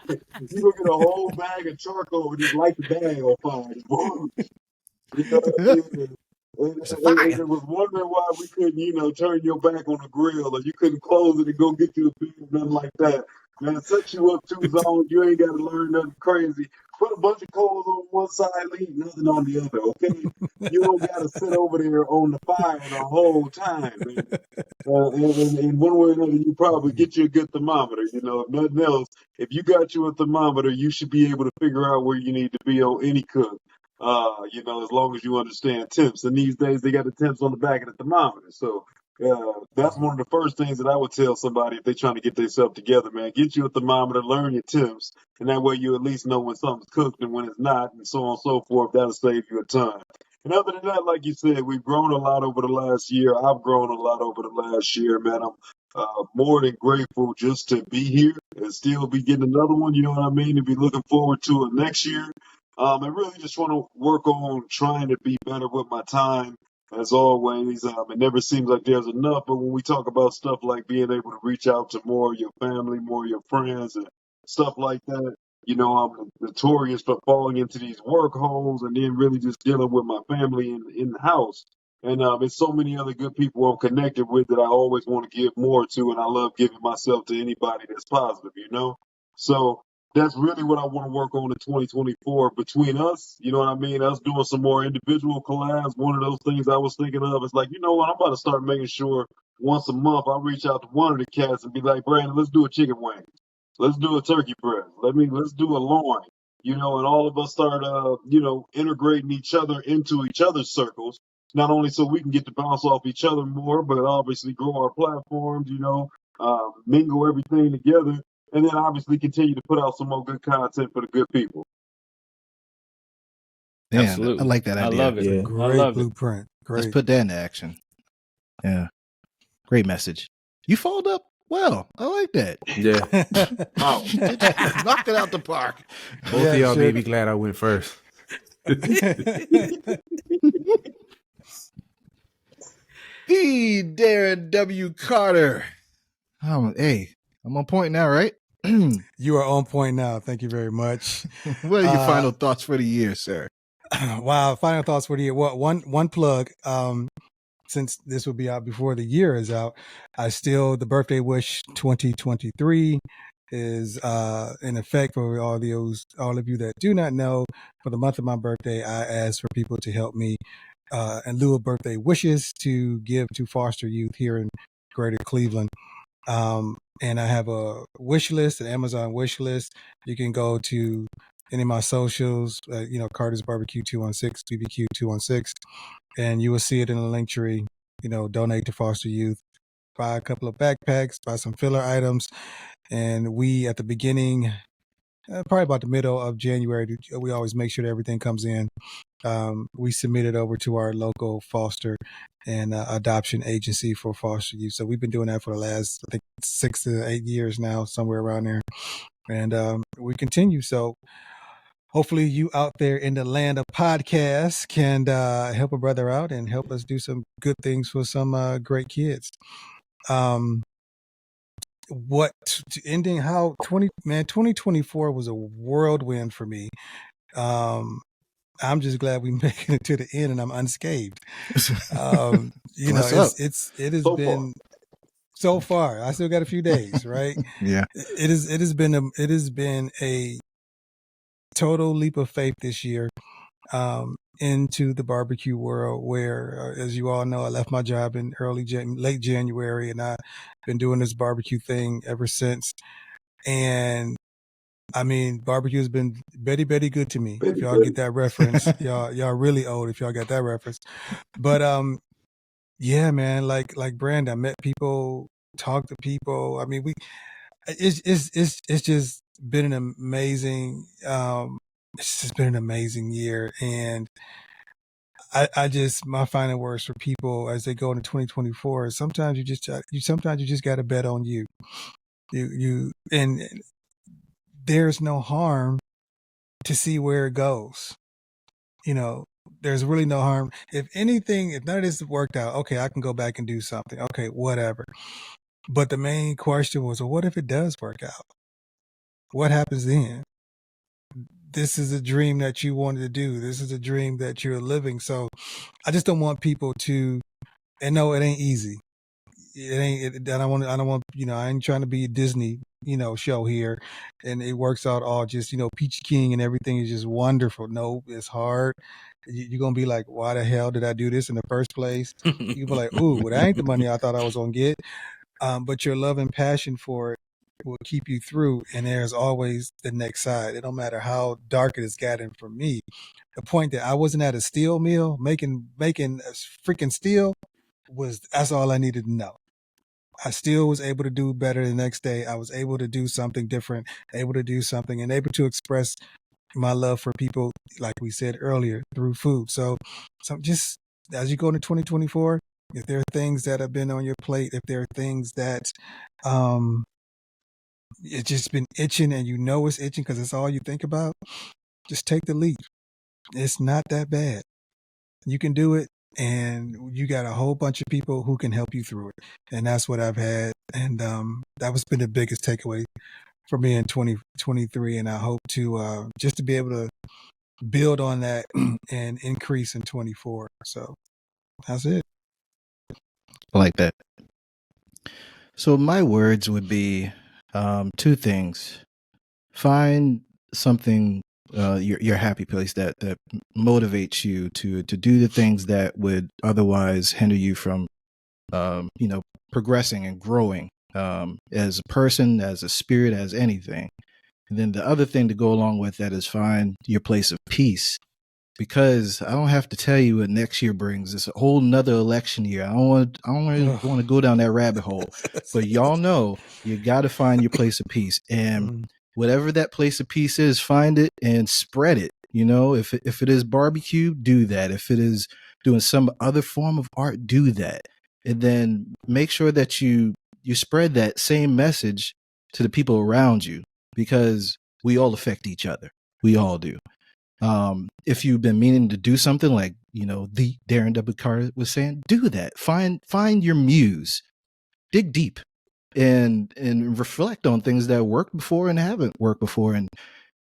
day, you go get a whole bag of charcoal and just light the bag on fire. You know what I mean? It's a fire. And it was wondering why we couldn't, turn your back on the grill, or you couldn't close it and go get you a beer, nothing like that. Man, set you up 2 zones. You ain't got to learn nothing crazy. Put a bunch of coals on one side, leave nothing on the other, okay? You don't got to sit over there on the fire the whole time, man. And one way or another, you probably get you a good thermometer. If nothing else, if you got you a thermometer, you should be able to figure out where you need to be on any cook. As long as you understand temps. And these days they got the temps on the back of the thermometer. So that's one of the first things that I would tell somebody if they're trying to get themselves together, man. Get you a thermometer, learn your temps, and that way you at least know when something's cooked and when it's not, and so on and so forth. That'll save you a ton. And other than that, like you said, we've grown a lot over the last year. I've grown a lot over the last year, man. I'm more than grateful just to be here and still be getting another one, you know what I mean, and be looking forward to it next year. I really just want to work on trying to be better with my time. As always, it never seems like there's enough, but when we talk about stuff like being able to reach out to more of your family, more of your friends, and stuff like that, I'm notorious for falling into these work holes and then really just dealing with my family in the house. And there's so many other good people I'm connected with that I always want to give more to, and I love giving myself to anybody that's positive, So that's really what I want to work on in 2024 between us. You know what I mean? Us doing some more individual collabs. One of those things I was thinking of is like, you know what? I'm about to start making sure once a month I reach out to one of the cats and be like, Brandon, let's do a chicken wing. Let's do a turkey breast. Let's do a loin. And all of us start, integrating each other into each other's circles. Not only so we can get to bounce off each other more, but obviously grow our platforms. Mingle everything together. And then obviously continue to put out some more good content for the good people. Man, Absolutely. I like that idea. I love it. Yeah. Great blueprint. Great. Let's put that into action. Yeah. Great message. You followed up Well, I like that. Yeah. Wow. Knocked it out the park. Both Yeah, of y'all sure. made me glad I went first. The Darren W. Carter. Hey, I'm on point now, right? You are on point now. Thank you very much. What are your final thoughts for the year, sir? Wow. Final thoughts for the year. Well, one plug. Since this will be out before the year is out, the birthday wish 2023 is in effect for all of you that do not know. For the month of my birthday, I asked for people to help me in lieu of birthday wishes to give to foster youth here in Greater Cleveland. And I have a wish list, an Amazon wish list. You can go to any of my socials, Carter's Barbecue 216, BBQ 216, and you will see it in the link tree. Donate to foster youth, buy a couple of backpacks, buy some filler items. And we, at the beginning, probably about the middle of January, we always make sure that everything comes in. We submit it over to our local foster and adoption agency for foster youth. So we've been doing that for the last, I think, 6 to 8 years now, somewhere around there. And we continue. So hopefully you out there in the land of podcasts can help a brother out and help us do some good things for some great kids. Ending how 2024 was a whirlwind for me. I'm just glad we made it to the end and I'm unscathed. It has So been so far. I still got a few days, right? Yeah. It has been a total leap of faith this year into the barbecue world, where, as you all know, I left my job in late January, and I've been doing this barbecue thing ever since. And I mean, barbecue has been very, very good to me. If y'all get that reference, y'all really old if y'all got that reference. But yeah, man, like Brandon, I met people, talked to people. I mean, it's just been an amazing. It's just been an amazing year, and my final words for people as they go into 2024 is sometimes you just got to bet on you. And there's no harm to see where it goes. There's really no harm. If anything, if none of this worked out, okay, I can go back and do something. Okay, whatever. But the main question was, well, what if it does work out? What happens then? This is a dream that you wanted to do. This is a dream that you're living. So I just don't want people to, and no, it ain't easy. I ain't trying to be a Disney, show here and it works out all just, Peachy King and everything is just wonderful. No, it's hard. You're going to be like, why the hell did I do this in the first place? You'll be like, ooh, well, that ain't the money I thought I was going to get. But your love and passion for it will keep you through. And there's always the next side. It don't matter how dark it has gotten for me. The point that I wasn't at a steel mill making a freaking steel that's all I needed to know. I still was able to do better the next day. I was able to do something different, able to do something, and able to express my love for people, like we said earlier, through food. So just as you go into 2024, if there are things that have been on your plate, if there are things that it's just been itching and it's itching because it's all you think about, just take the leap. It's not that bad. You can do it. And you got a whole bunch of people who can help you through it. And that's what I've had. And that was been the biggest takeaway for me in 2023. And I hope to just to be able to build on that and increase in 24. So that's it. I like that. So my words would be two things. Find something, your happy place that motivates you to do the things that would otherwise hinder you from, progressing and growing as a person, as a spirit, as anything. And then the other thing to go along with that is find your place of peace. Because I don't have to tell you what next year brings. It's a whole nother election year. I don't really want to go down that rabbit hole. But y'all know you got to find your place of peace. And whatever that place of peace is, find it and spread it. If it is barbecue, do that. If it is doing some other form of art, do that. And then make sure that you you spread that same message to the people around you, because we all affect each other. We all do. If you've been meaning to do something like, the Darren W. Carter was saying, do that. Find your muse, dig deep, and reflect on things that worked before and haven't worked before, and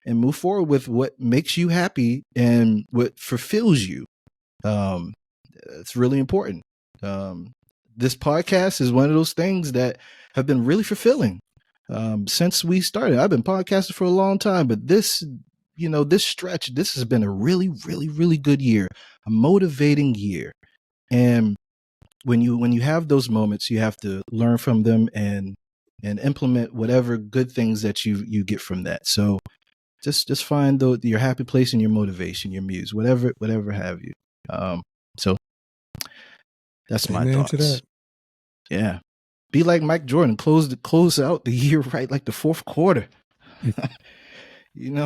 move forward with what makes you happy and what fulfills you. It's really important. This podcast is one of those things that have been really fulfilling since we started. I've been podcasting for a long time, but this stretch, this has been a really, really, really good year, a motivating year. And when you have those moments, you have to learn from them and implement whatever good things that you get from that. So just find your happy place and your motivation, your muse, whatever have you. So that's my thoughts. To that. Yeah. Be like Mike Jordan, close out the year right, like the fourth quarter.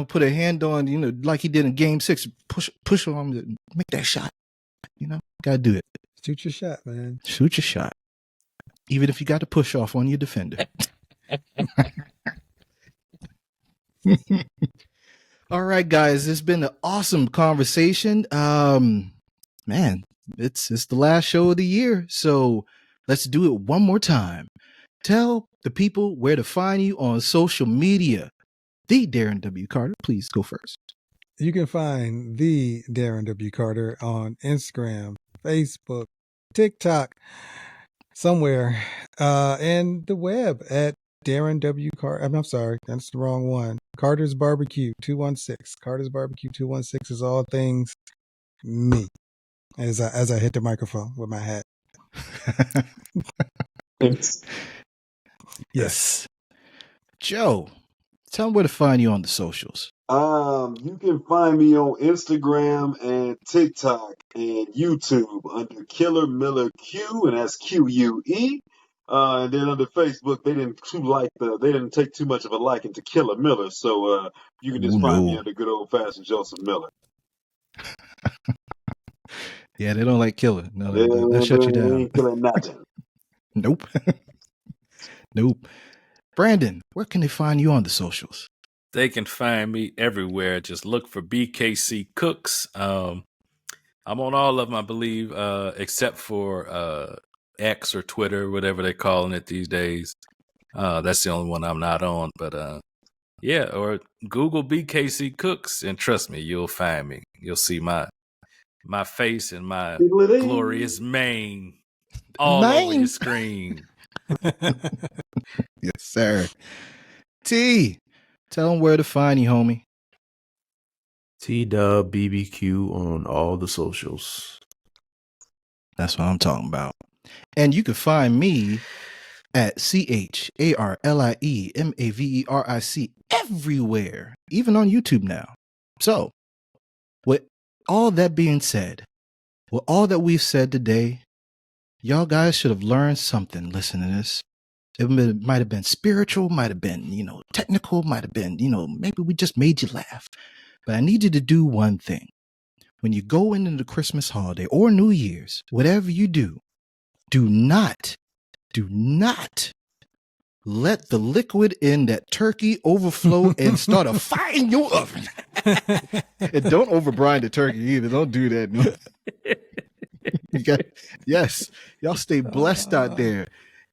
Put a hand on, like he did in Game 6, push on him, make that shot. Gotta do it. Shoot your shot, man. Shoot your shot. Even if you got to push off on your defender. All right, guys, it's been an awesome conversation. Man, it's the last show of the year, so let's do it one more time. Tell the people where to find you on social media. The Darren W. Carter, please go first. You can find the Darren W. Carter on Instagram, Facebook, TikTok, somewhere, and the web at Darren W. Carter. I'm sorry, that's the wrong one. Carter's Barbecue 216. Carter's Barbecue 216 is all things me. As I hit the microphone with my hat. Yes. Joe, tell them where to find you on the socials. You can find me on Instagram and TikTok and YouTube under Killer Miller Q, and that's QUE. And then under Facebook, they didn't take too much of a liking to Killer Miller, so you can just find me under good old fashioned Joseph Miller. Yeah, they don't like Killer. No, they'll shut you down. Ain't killing nothing. Nope. Nope. Brandon, where can they find you on the socials? They can find me everywhere. Just look for BKC Cooks. I'm on all of them, I believe, except for X or Twitter, whatever they're calling it these days. That's the only one I'm not on. But yeah, or Google BKC Cooks, and trust me, you'll find me. You'll see my face and my glorious mane all over your screen. Yes, sir. T, tell them where to find you, homie. T-Dub BBQ on all the socials. That's what I'm talking about. And you can find me at CharlieMaverick everywhere, even on YouTube now. So, with all that being said, with all that we've said today, y'all guys should have learned something listening to this. It might have been spiritual, might have been, technical, might have been, maybe we just made you laugh. But I need you to do one thing. When you go into the Christmas holiday or New Year's, whatever you do not let the liquid in that turkey overflow and start a fire in your oven. And don't over-brine the turkey either. Don't do that. Yes, y'all stay blessed out there.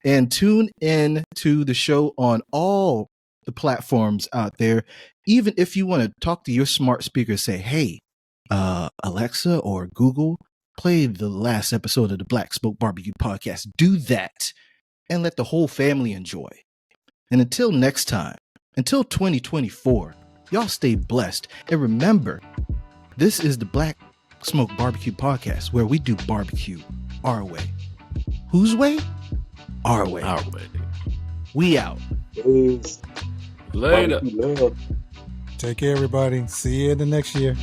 And tune in to the show on all the platforms out there. Even if you want to talk to your smart speaker, say, hey, Alexa or Google, play the last episode of the Black Smoke Barbecue Podcast. Do that and let the whole family enjoy. And until next time, until 2024, y'all stay blessed. And remember, this is the Black Smoke Barbecue Podcast, where we do barbecue our way. Whose way? Our way. Our way. We out. Peace. Later. Take care, everybody. See you in the next year.